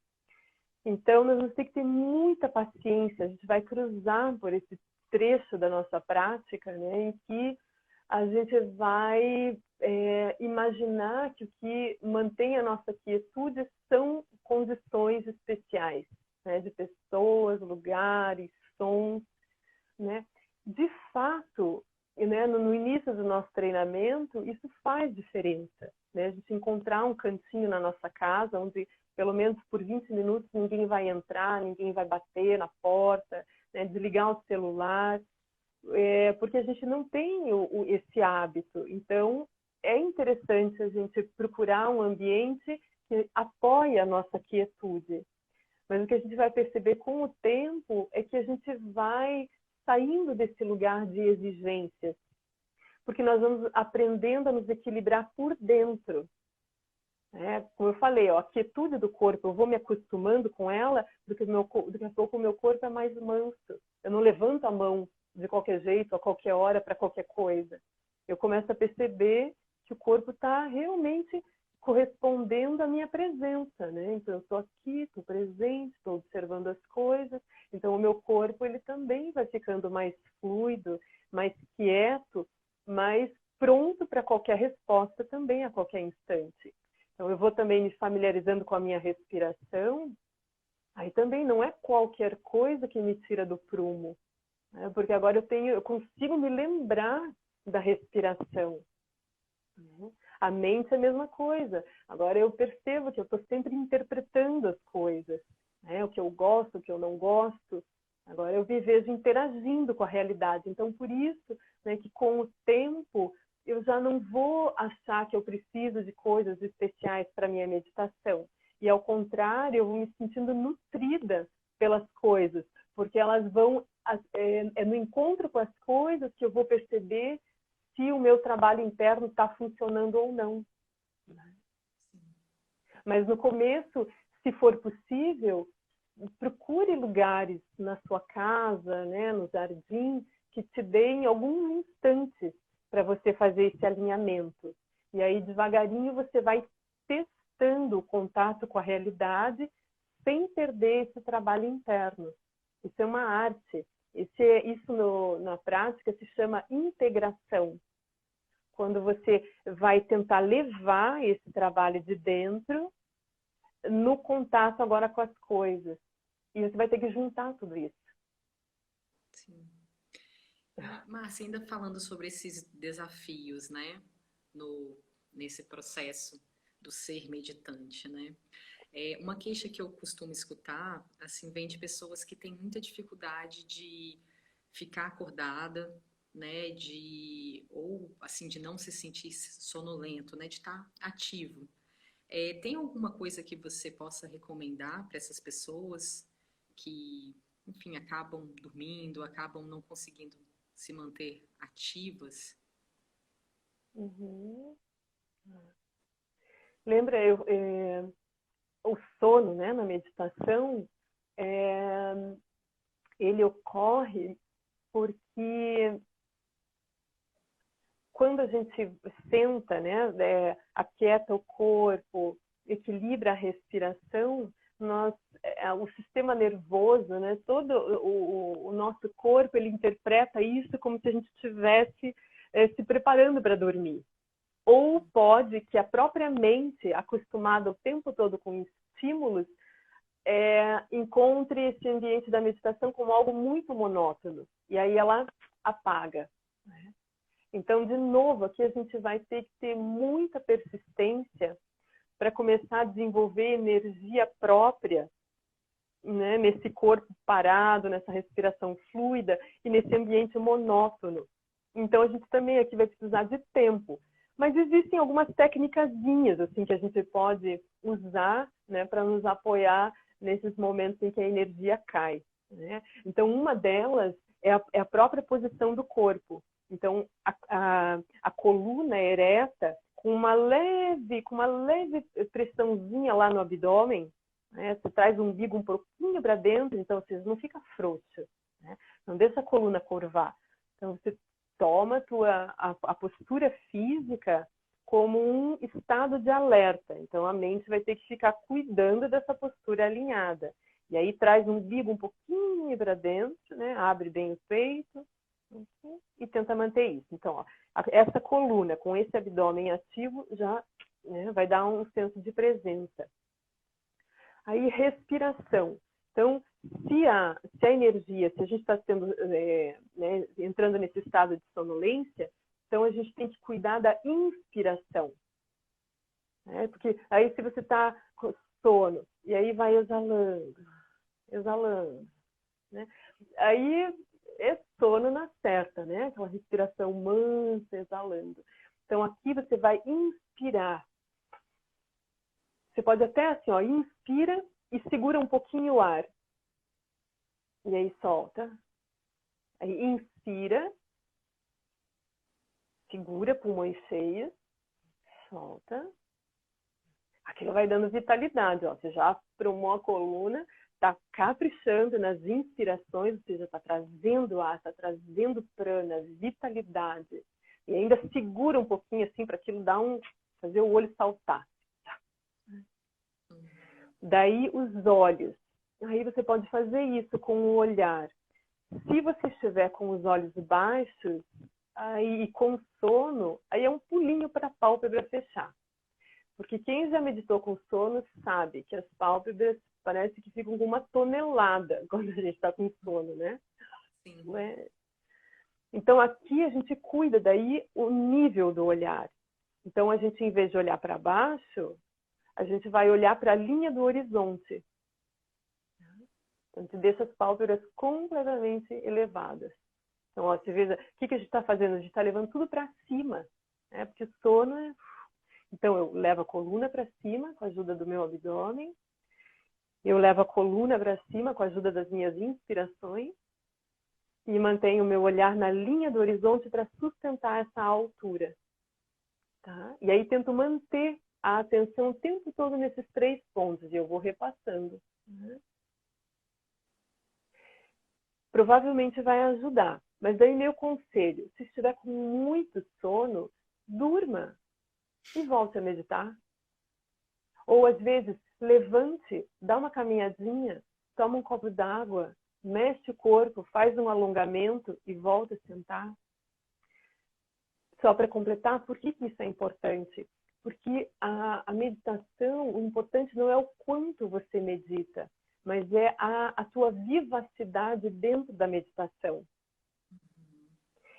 Então, nós vamos ter que ter muita paciência. A gente vai cruzar por esse trecho da nossa prática, né, em que a gente vai imaginar que o que mantém a nossa quietude são condições especiais, né, de pessoas, lugares, sons, né? De fato, né, no início do nosso treinamento, isso faz diferença, né? A gente encontrar um cantinho na nossa casa onde pelo menos por 20 minutos ninguém vai entrar, ninguém vai bater na porta, né? Desligar o celular, porque a gente não tem esse hábito. Então, é interessante a gente procurar um ambiente que apoie a nossa quietude. Mas o que a gente vai perceber com o tempo é que a gente vai saindo desse lugar de exigências, porque nós vamos aprendendo a nos equilibrar por dentro. né? Como eu falei, ó, a quietude do corpo, eu vou me acostumando com ela, daqui a pouco o meu corpo é mais manso. Eu não levanto a mão de qualquer jeito, a qualquer hora, para qualquer coisa. Eu começo a perceber que o corpo está realmente correspondendo à minha presença, né? Então eu estou aqui, estou presente, estou observando as coisas. Então o meu corpo ele também vai ficando mais fluido, mais quieto, mais pronto para qualquer resposta também a qualquer instante. Então eu vou também me familiarizando com a minha respiração. Aí também não é qualquer coisa que me tira do prumo, né? Porque agora eu consigo me lembrar da respiração. A mente é a mesma coisa. Agora eu percebo que eu estou sempre interpretando as coisas, né? O que eu gosto, o que eu não gosto. Agora eu me vejo interagindo com a realidade. Então, por isso, né, que com o tempo eu já não vou achar que eu preciso de coisas especiais para minha meditação. E ao contrário, eu vou me sentindo nutrida pelas coisas, porque elas vão é no encontro com as coisas que eu vou perceber se o meu trabalho interno está funcionando ou não. Mas no começo, se for possível, procure lugares na sua casa, né, no jardim, que te deem alguns instantes para você fazer esse alinhamento. E aí, devagarinho, você vai testando o contato com a realidade sem perder esse trabalho interno. Isso é uma arte. Na prática se chama integração. Quando você vai tentar levar esse trabalho de dentro no contato agora com as coisas. E você vai ter que juntar tudo isso.
Sim. E, Márcia, ainda falando sobre esses desafios, né, nesse processo do ser meditante, né? Uma queixa que eu costumo escutar, assim, vem de pessoas que têm muita dificuldade de ficar acordada, né, ou assim, de não se sentir sonolento, né, de estar ativo. Tem alguma coisa que você possa recomendar para essas pessoas que, enfim, acabam dormindo, acabam não conseguindo se manter ativas?
Uhum. Lembra, o sono, né, na meditação, ele ocorre porque quando a gente senta, né, aquieta o corpo, equilibra a respiração, o sistema nervoso, né, todo o nosso corpo, ele interpreta isso como se a gente estivesse se preparando para dormir. Ou pode que a própria mente, acostumada o tempo todo com estímulos, encontre esse ambiente da meditação como algo muito monótono. E aí ela apaga. Né? Então, de novo, aqui a gente vai ter que ter muita persistência para começar a desenvolver energia própria, né, nesse corpo parado, nessa respiração fluida e nesse ambiente monótono. Então, a gente também aqui vai precisar de tempo. Mas existem algumas técnicazinhas assim, que a gente pode usar, né, para nos apoiar nesses momentos em que a energia cai. Né? Então, uma delas é a própria posição do corpo. Então, a coluna ereta, com uma leve pressãozinha lá no abdômen, né? Você traz o umbigo um pouquinho para dentro, então você não fica frouxo. Né? Não deixa a coluna curvar. Então, você toma a postura física como um estado de alerta. Então, a mente vai ter que ficar cuidando dessa postura alinhada. E aí, traz o umbigo um pouquinho para dentro, né? Abre bem o peito e tenta manter isso. Então, ó, essa coluna com esse abdômen ativo já, né, vai dar um senso de presença. Aí, respiração. Então, se a energia, se a gente está né, entrando nesse estado de sonolência, então a gente tem que cuidar da inspiração. Né? Porque aí se você está com sono, e aí vai exalando, exalando. Né? Aí é sono na certa, né? Aquela respiração mansa, exalando. Então aqui você vai inspirar. Você pode até assim, ó, inspira e segura um pouquinho o ar. E aí solta. Aí inspira, segura pulmões cheios, solta. Aquilo vai dando vitalidade, ó. Você já promou a coluna, está caprichando nas inspirações, ou seja, está trazendo ar, está trazendo prana, vitalidade. E ainda segura um pouquinho assim para aquilo fazer o olho saltar. Daí os olhos. Aí você pode fazer isso com o olhar. Se você estiver com os olhos baixos, aí com sono, aí é um pulinho para a pálpebra fechar. Porque quem já meditou com sono sabe que as pálpebras parece que ficam com uma tonelada quando a gente está com sono, né?
Sim.
Então aqui a gente cuida daí o nível do olhar. Então a gente, em vez de olhar para baixo, a gente vai olhar para a linha do horizonte. Então a gente deixa as pálpebras completamente elevadas. Então, ó, você veja, o que a gente está fazendo? A gente está levando tudo para cima, né? Porque o sono é... Então, eu levo a coluna para cima com a ajuda do meu abdômen. Eu levo a coluna para cima com a ajuda das minhas inspirações. E mantenho o meu olhar na linha do horizonte para sustentar essa altura. Tá? E aí tento manter a atenção o tempo todo nesses 3 pontos. E eu vou repassando. Né? Provavelmente vai ajudar. Mas daí meu conselho, se estiver com muito sono, durma e volte a meditar. Ou às vezes, levante, dá uma caminhadinha, toma um copo d'água, mexe o corpo, faz um alongamento e volta a sentar. Só para completar, por que isso é importante? Porque a meditação, o importante não é o quanto você medita, mas é a tua vivacidade dentro da meditação.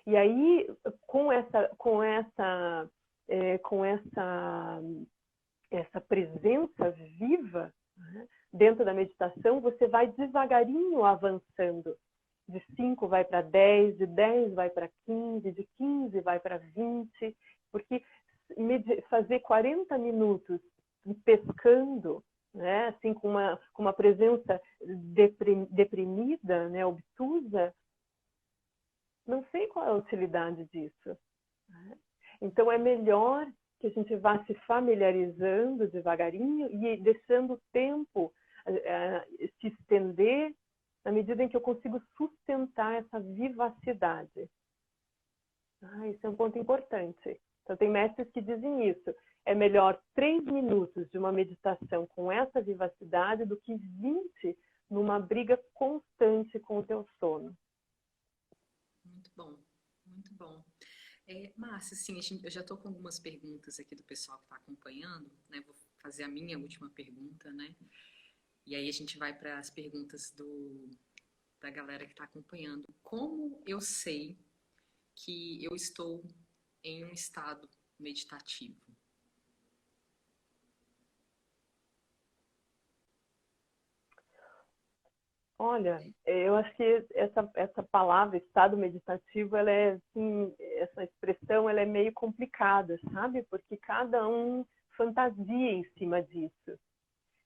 E aí, com essa presença viva, né, dentro da meditação, você vai devagarinho avançando. De 5 vai para 10, de 10 vai para 15, de 15 vai para 20, porque fazer 40 minutos pescando, né, assim, com uma presença deprimida, né, obtusa, não sei qual é a utilidade disso. Né? Então, é melhor que a gente vá se familiarizando devagarinho e deixando o tempo se estender na medida em que eu consigo sustentar essa vivacidade. Isso é um ponto importante. Então, tem mestres que dizem isso. É melhor 3 minutos de uma meditação com essa vivacidade do que 20 numa briga constante com o teu sono.
Muito bom, muito bom. Márcia, assim, eu já estou com algumas perguntas aqui do pessoal que está acompanhando, né? Vou fazer a minha última pergunta, né? E aí a gente vai para as perguntas da galera que está acompanhando. Como eu sei que eu estou em um estado meditativo?
Olha, eu acho que essa palavra, estado meditativo, ela é, assim, essa expressão, ela é meio complicada, sabe? Porque cada um fantasia em cima disso.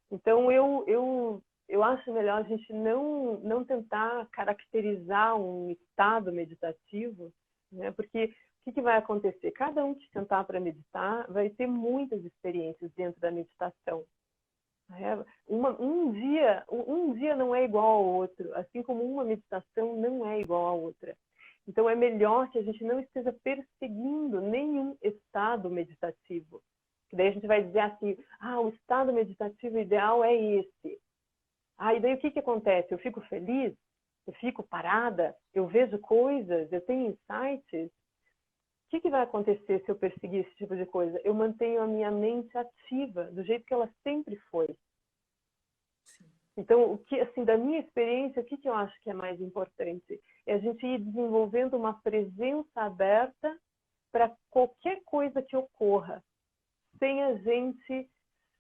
Então, eu acho melhor a gente não tentar caracterizar um estado meditativo, né? Porque o que vai acontecer? Cada um que sentar para meditar vai ter muitas experiências dentro da meditação. Um dia não é igual ao outro, assim como uma meditação não é igual à outra. Então, é melhor que a gente não esteja perseguindo nenhum estado meditativo. Que daí a gente vai dizer assim, o estado meditativo ideal é esse. E daí o que acontece? Eu fico feliz? Eu fico parada? Eu vejo coisas? Eu tenho insights? O que vai acontecer se eu perseguir esse tipo de coisa? Eu mantenho a minha mente ativa, do jeito que ela sempre foi. Então, assim, da minha experiência, o que eu acho que é mais importante? É a gente ir desenvolvendo uma presença aberta para qualquer coisa que ocorra, sem a gente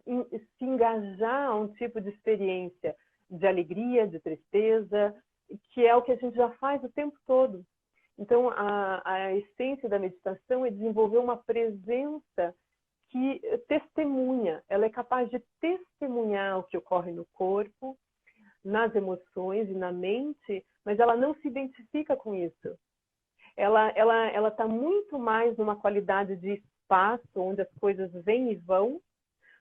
se engajar a um tipo de experiência de alegria, de tristeza, que é o que a gente já faz o tempo todo. Então, a essência da meditação é desenvolver uma presença que testemunha, ela é capaz de testemunhar o que ocorre no corpo, nas emoções e na mente, mas ela não se identifica com isso. Ela está muito mais numa qualidade de espaço, onde as coisas vêm e vão,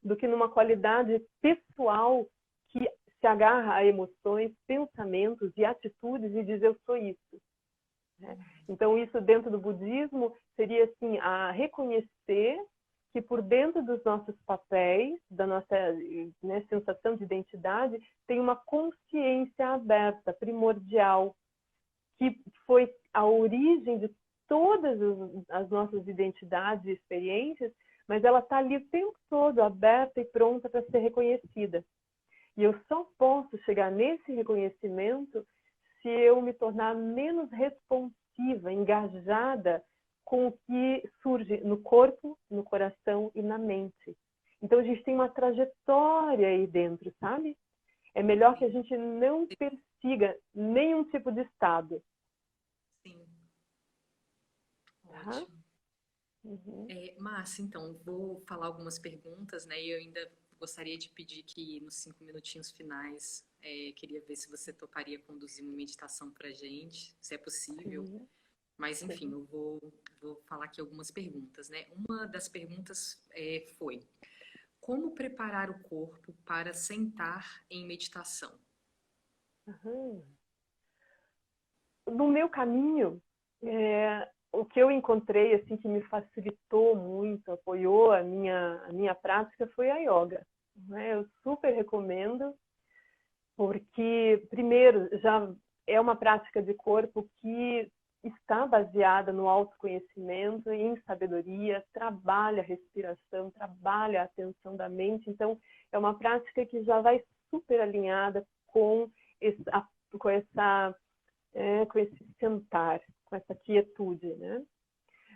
do que numa qualidade pessoal que se agarra a emoções, pensamentos e atitudes e diz eu sou isso. Né? Então isso dentro do budismo seria assim, a reconhecer que por dentro dos nossos papéis, da nossa, né, sensação de identidade, tem uma consciência aberta, primordial, que foi a origem de todas as nossas identidades e experiências, mas ela está ali o tempo todo aberta e pronta para ser reconhecida. E eu só posso chegar nesse reconhecimento se eu me tornar menos responsiva, engajada com o que surge no corpo, no coração e na mente. Então a gente tem uma trajetória aí dentro, sabe? É melhor que a gente não persiga nenhum tipo de estado.
Sim,
Tá?
ótimo. Márcia, então, vou falar algumas perguntas, né? E eu ainda gostaria de pedir que nos 5 minutinhos finais, queria ver se você toparia conduzir uma meditação para a gente, se é possível.
Sim,
Mas, enfim,
sim.
eu vou falar aqui algumas perguntas, né? Uma das perguntas foi: como preparar o corpo para sentar em meditação?
Uhum. No meu caminho, o que eu encontrei assim que me facilitou muito, apoiou a minha prática foi a yoga. Né? Eu super recomendo, porque primeiro já é uma prática de corpo que está baseada no autoconhecimento e em sabedoria, trabalha a respiração, trabalha a atenção da mente. Então, é uma prática que já vai super alinhada com com com esse sentar, com essa quietude, né?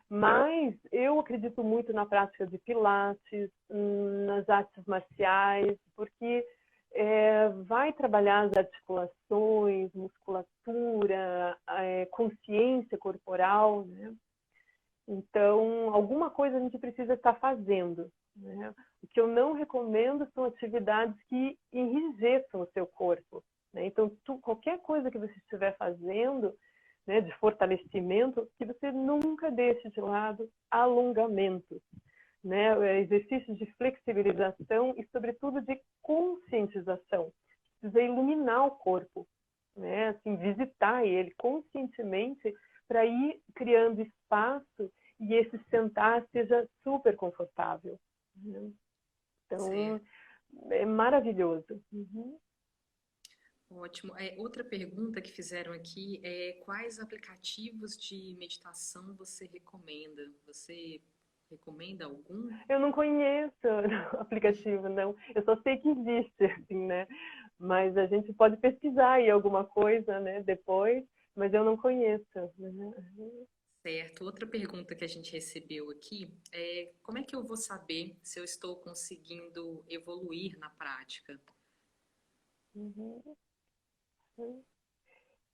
Mas eu acredito muito na prática de pilates, nas artes marciais, porque vai trabalhar as articulações, musculatura, consciência corporal, né? Então, alguma coisa a gente precisa estar fazendo, né? O que eu não recomendo são atividades que enrijeçam o seu corpo, né? Então, qualquer coisa que você estiver fazendo, né, de fortalecimento, que você nunca deixe de lado alongamento, né? Exercícios de flexibilização e, sobretudo, de conscientização. Precisa iluminar o corpo, né? Assim, visitar ele conscientemente para ir criando espaço e esse sentar seja super confortável. Né? Então,
Certo.
é maravilhoso. Uhum.
Ótimo. Outra pergunta que fizeram aqui é: quais aplicativos de meditação você recomenda? Você recomenda algum?
Eu não conheço o aplicativo, não. Eu só sei que existe, assim, né? Mas a gente pode pesquisar aí alguma coisa, né, depois, mas eu não conheço. Né?
Certo. Outra pergunta que a gente recebeu aqui é: como é que eu vou saber se eu estou conseguindo evoluir na prática?
Uhum.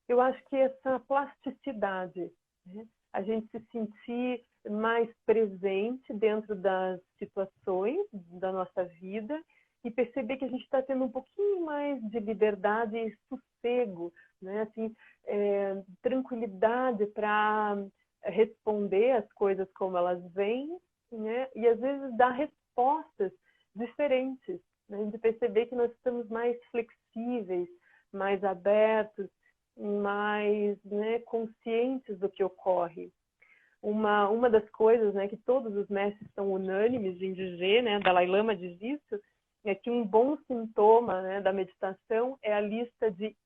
Eu acho que essa plasticidade, né? A gente se sentir mais presente dentro das situações da nossa vida e perceber que a gente está tendo um pouquinho mais de liberdade e sossego, né? Assim, tranquilidade para responder as coisas como elas vêm, né? E às vezes dar respostas diferentes, né? De perceber que nós estamos mais flexíveis, mais abertos, mais, né, conscientes do que ocorre. Uma das coisas, né, que todos os mestres são unânimes em dizer, né, Dalai Lama diz isso, é que um bom sintoma, né, da meditação é a lista de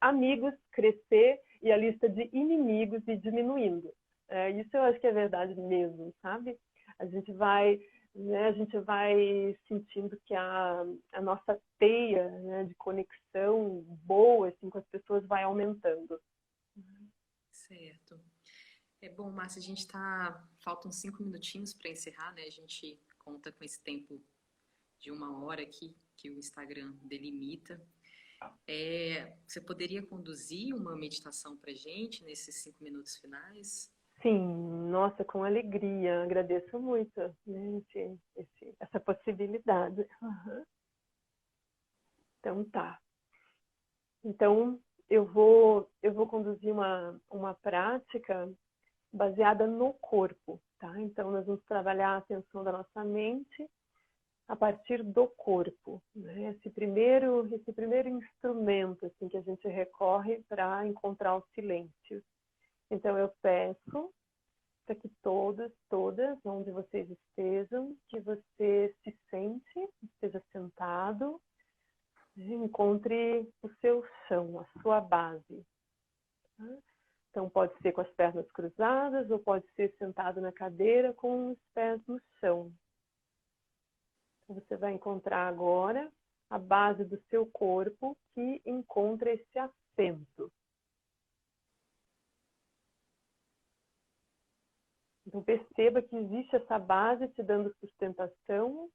amigos crescer e a lista de inimigos ir diminuindo. Isso eu acho que é verdade mesmo, sabe? A gente vai, né, a gente vai sentindo que a nossa teia, né, de conexão boa assim, com as pessoas vai aumentando.
Certo. Bom, Márcia, a gente está. Faltam 5 minutinhos para encerrar, né? A gente conta com esse tempo de 1 hora aqui que o Instagram delimita. Você poderia conduzir uma meditação para a gente nesses 5 minutos finais?
Sim, nossa, com alegria. Agradeço muito, né, essa possibilidade. Uhum. Então tá. Então eu vou conduzir uma prática baseada no corpo, tá? Então nós vamos trabalhar a atenção da nossa mente a partir do corpo, né? Esse primeiro instrumento assim, que a gente recorre para encontrar o silêncio. Então eu peço para que todas, onde vocês estejam, que você se sente, esteja sentado, encontre o seu chão, a sua base. Tá? Então pode ser com as pernas cruzadas ou pode ser sentado na cadeira com os pés no chão. Você vai encontrar agora a base do seu corpo que encontra esse assento. Então perceba que existe essa base te dando sustentação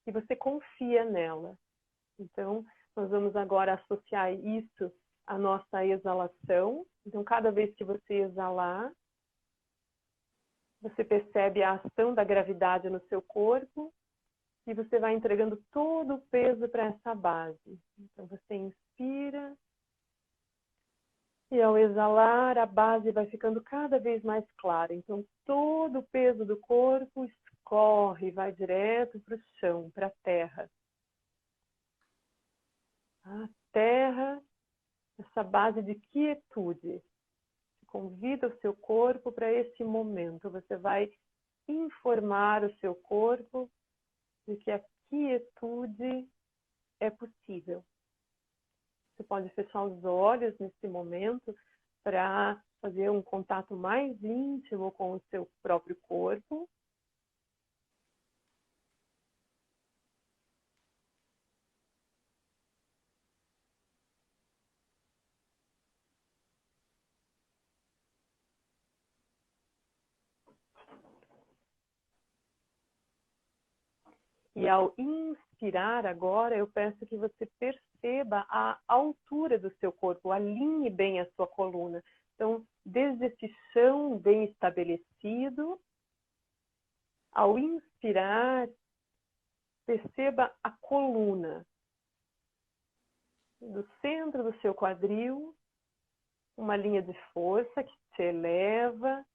e você confia nela. Então nós vamos agora associar isso à nossa exalação. Então cada vez que você exalar, você percebe a ação da gravidade no seu corpo e você vai entregando todo o peso para essa base. Então você inspira e ao exalar a base vai ficando cada vez mais clara. Então todo o peso do corpo escorre, vai direto para o chão, para a terra. A terra, essa base de quietude, convida o seu corpo para esse momento. Você vai informar o seu corpo de que a quietude é possível. Você pode fechar os olhos nesse momento para fazer um contato mais íntimo com o seu próprio corpo. E ao inspirar agora, eu peço que você perceba a altura do seu corpo, alinhe bem a sua coluna. Então, desde esse chão bem estabelecido, ao inspirar, perceba a coluna. Do centro do seu quadril, uma linha de força que te eleva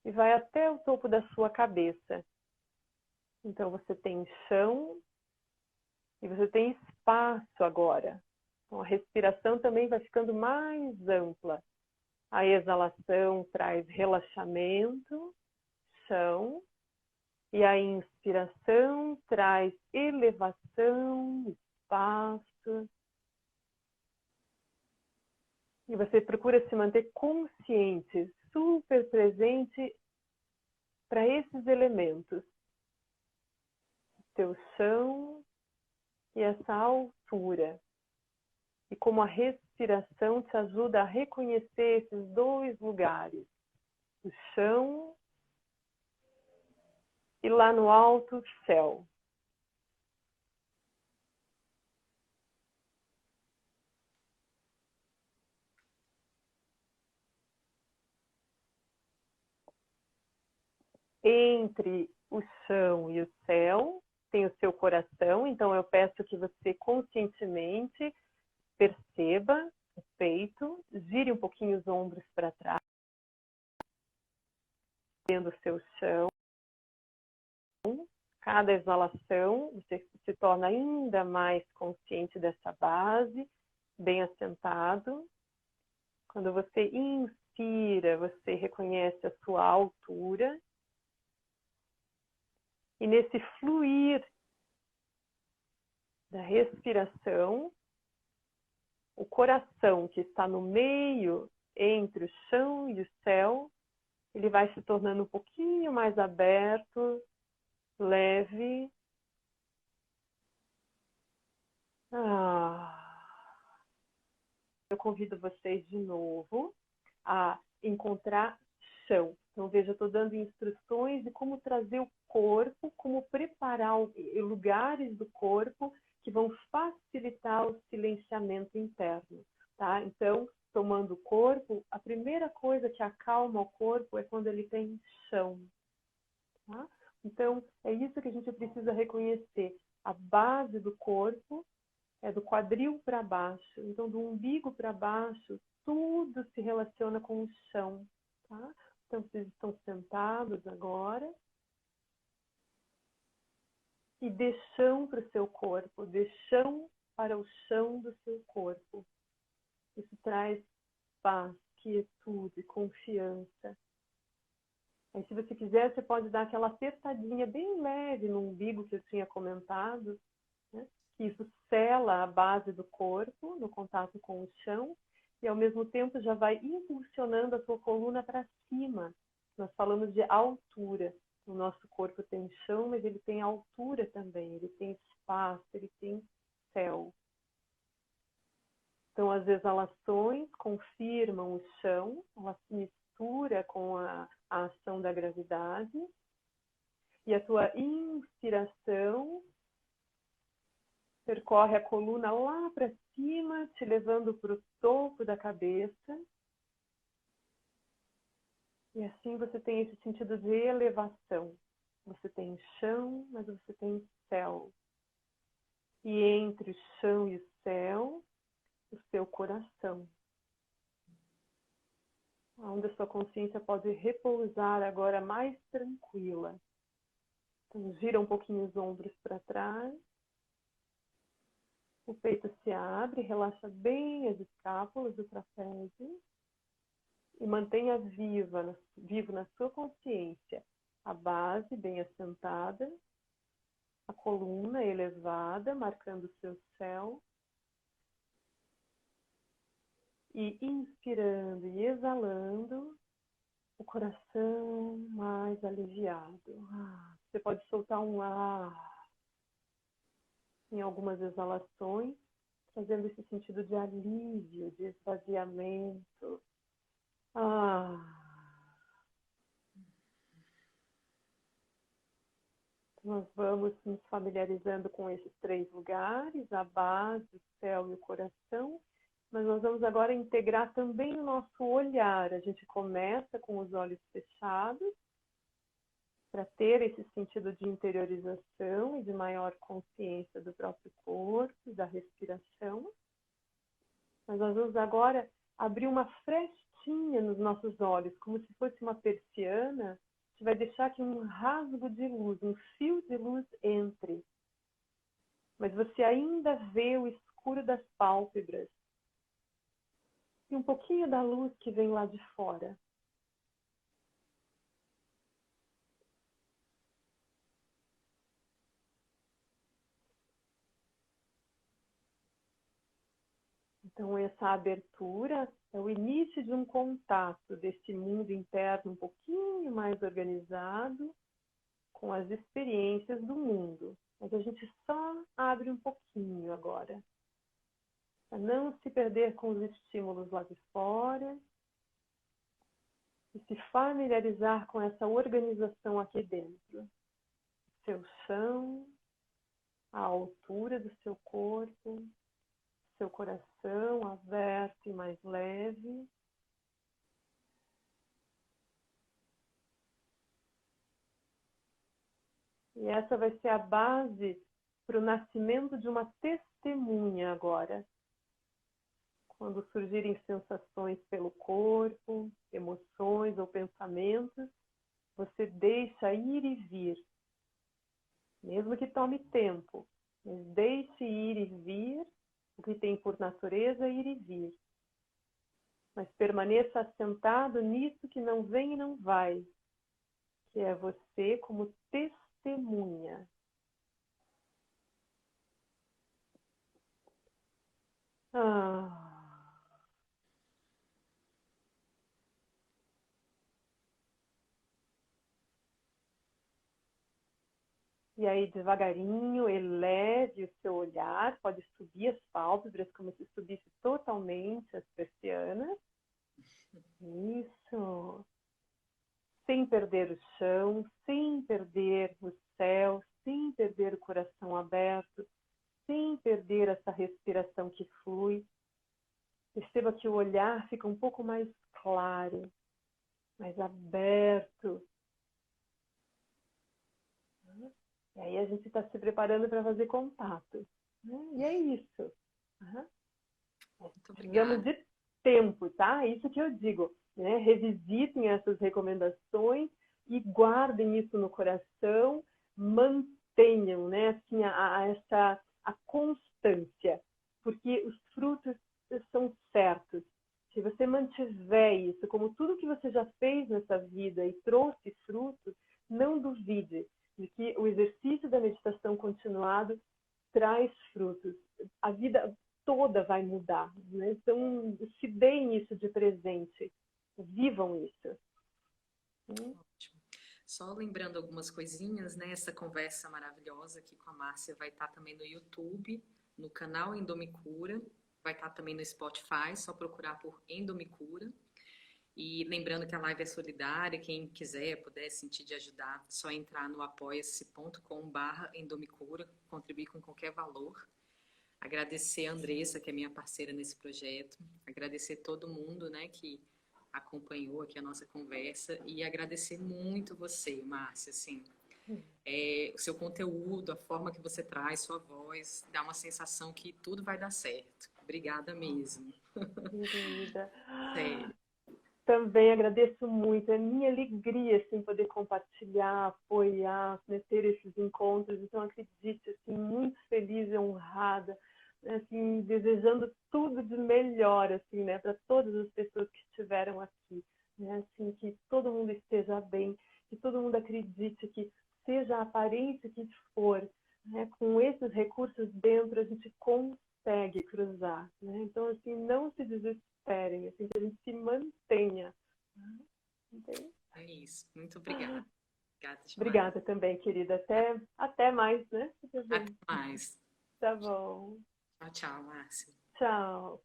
e vai até o topo da sua cabeça. Então você tem chão e você tem espaço agora. Então a respiração também vai ficando mais ampla. A exalação traz relaxamento, chão, e a inspiração traz elevação, espaço. E você procura se manter consciente, super presente para esses elementos. Teu chão e essa altura. E como a respiração te ajuda a reconhecer esses dois lugares. O chão e lá no alto o céu. Entre o chão e o céu tem o seu coração, então eu peço que você conscientemente perceba o peito, gire um pouquinho os ombros para trás, vendo o seu chão. Cada exalação você se torna ainda mais consciente dessa base, bem assentado. Quando você inspira, você reconhece a sua altura. E nesse fluir da respiração, o coração que está no meio entre o chão e o céu, ele vai se tornando um pouquinho mais aberto, leve. Eu convido vocês de novo a encontrar chão. Então, veja, eu estou dando instruções de como trazer o corpo, como preparar lugares do corpo que vão facilitar o silenciamento interno, tá? Então, tomando o corpo, a primeira coisa que acalma o corpo é quando ele tem chão, tá? Então, é isso que a gente precisa reconhecer. A base do corpo é do quadril para baixo. Então, do umbigo para baixo, tudo se relaciona com o chão, tá? Então, vocês estão sentados agora. e dê chão para o seu corpo, dê chão para o chão do seu corpo. Isso traz paz, quietude, confiança. Aí, se você quiser, você pode dar aquela apertadinha bem leve no umbigo que eu tinha comentado, né? Que isso sela a base do corpo no contato com o chão e, ao mesmo tempo, já vai impulsionando a sua coluna para cima. Nós falamos de altura. O nosso corpo tem chão, mas ele tem altura também, ele tem espaço, ele tem céu. Então, as exalações confirmam o chão, ela se mistura com a ação da gravidade. E a tua inspiração percorre a coluna lá para cima, te levando para o topo da cabeça. E assim você tem esse sentido de elevação. Você tem chão, mas você tem céu. E entre o chão e o céu, o seu coração. Onde a sua consciência pode repousar agora mais tranquila. Então, gira um pouquinho os ombros para trás. O peito se abre, relaxa bem as escápulas do trapézio. E mantenha vivo na sua consciência a base bem assentada, a coluna elevada, marcando o seu céu. E inspirando e exalando, o coração mais aliviado. Você pode soltar um ar em algumas exalações, trazendo esse sentido de alívio, de esvaziamento. Nós vamos nos familiarizando com esses 3 lugares, a base, o céu e o coração, mas nós vamos agora integrar também o nosso olhar. A gente começa com os olhos fechados, para ter esse sentido de interiorização e de maior consciência do próprio corpo, da respiração. Mas nós vamos agora abrir uma frestinha nos nossos olhos, como se fosse uma persiana, que vai deixar que um rasgo de luz, um fio de luz entre. Mas você ainda vê o escuro das pálpebras e um pouquinho da luz que vem lá de fora. Então, essa abertura é o início de um contato desse mundo interno um pouquinho mais organizado com as experiências do mundo. Mas a gente só abre um pouquinho agora, para não se perder com os estímulos lá de fora e se familiarizar com essa organização aqui dentro. Seu chão, a altura do seu corpo, seu coração aberto e mais leve. E essa vai ser a base para o nascimento de uma testemunha agora. Quando surgirem sensações pelo corpo, emoções ou pensamentos, você deixa ir e vir. Mesmo que tome tempo, mas deixe ir e vir, o que tem por natureza ir e vir. Mas permaneça assentado nisso que não vem e não vai, que é você como testemunha. E aí, devagarinho, eleve o seu olhar, pode subir as pálpebras como se subisse totalmente as persianas. Isso. Sem perder o chão, sem perder o céu, sem perder o coração aberto, sem perder essa respiração que flui. Perceba que o olhar fica um pouco mais claro, mais aberto. E aí a gente está se preparando para fazer contato. E é isso. Precisamos de tempo, tá? Isso que eu digo. Né? Revisitem essas recomendações e guardem isso no coração. mantenham, né, assim, a constância, porque os frutos são certos. Se você mantiver isso, como tudo que você já fez nessa vida e trouxe frutos, não duvide de que o exercício da meditação continuado traz frutos. A vida toda vai mudar, né? Então, se deem isso de presente, vivam isso.
Ótimo. Só lembrando algumas coisinhas, né? Essa conversa maravilhosa aqui com a Márcia vai estar também no YouTube, no canal Endomicura, vai estar também no Spotify, só procurar por Endomicura. E lembrando que a live é solidária, quem quiser, puder sentir de ajudar, só entrar no apoia-se.com/endomicura, contribuir com qualquer valor. Agradecer a Andressa, que é minha parceira nesse projeto, agradecer todo mundo, né, que acompanhou aqui a nossa conversa e agradecer muito você, Márcia, assim, o seu conteúdo, a forma que você traz, sua voz, dá uma sensação que tudo vai dar certo. Obrigada mesmo.
Querida.
Sério.
Também agradeço muito, é minha alegria assim, poder compartilhar, apoiar, né, ter esses encontros. Então, acredite, assim, muito feliz e honrada, né, assim, desejando tudo de melhor assim, né, para todas as pessoas que estiveram aqui. Né, assim, que todo mundo esteja bem, que todo mundo acredite que, seja a aparência que for, né, com esses recursos dentro, a gente consegue cruzar. Né? Então, assim, não se desesperem, assim, que a gente se mantenha. Entende?
É isso. Muito obrigada. Obrigada demais.
Obrigada também, querida. Até mais, né?
Até mais.
Tá bom.
Tchau, tchau, Márcia.
Tchau.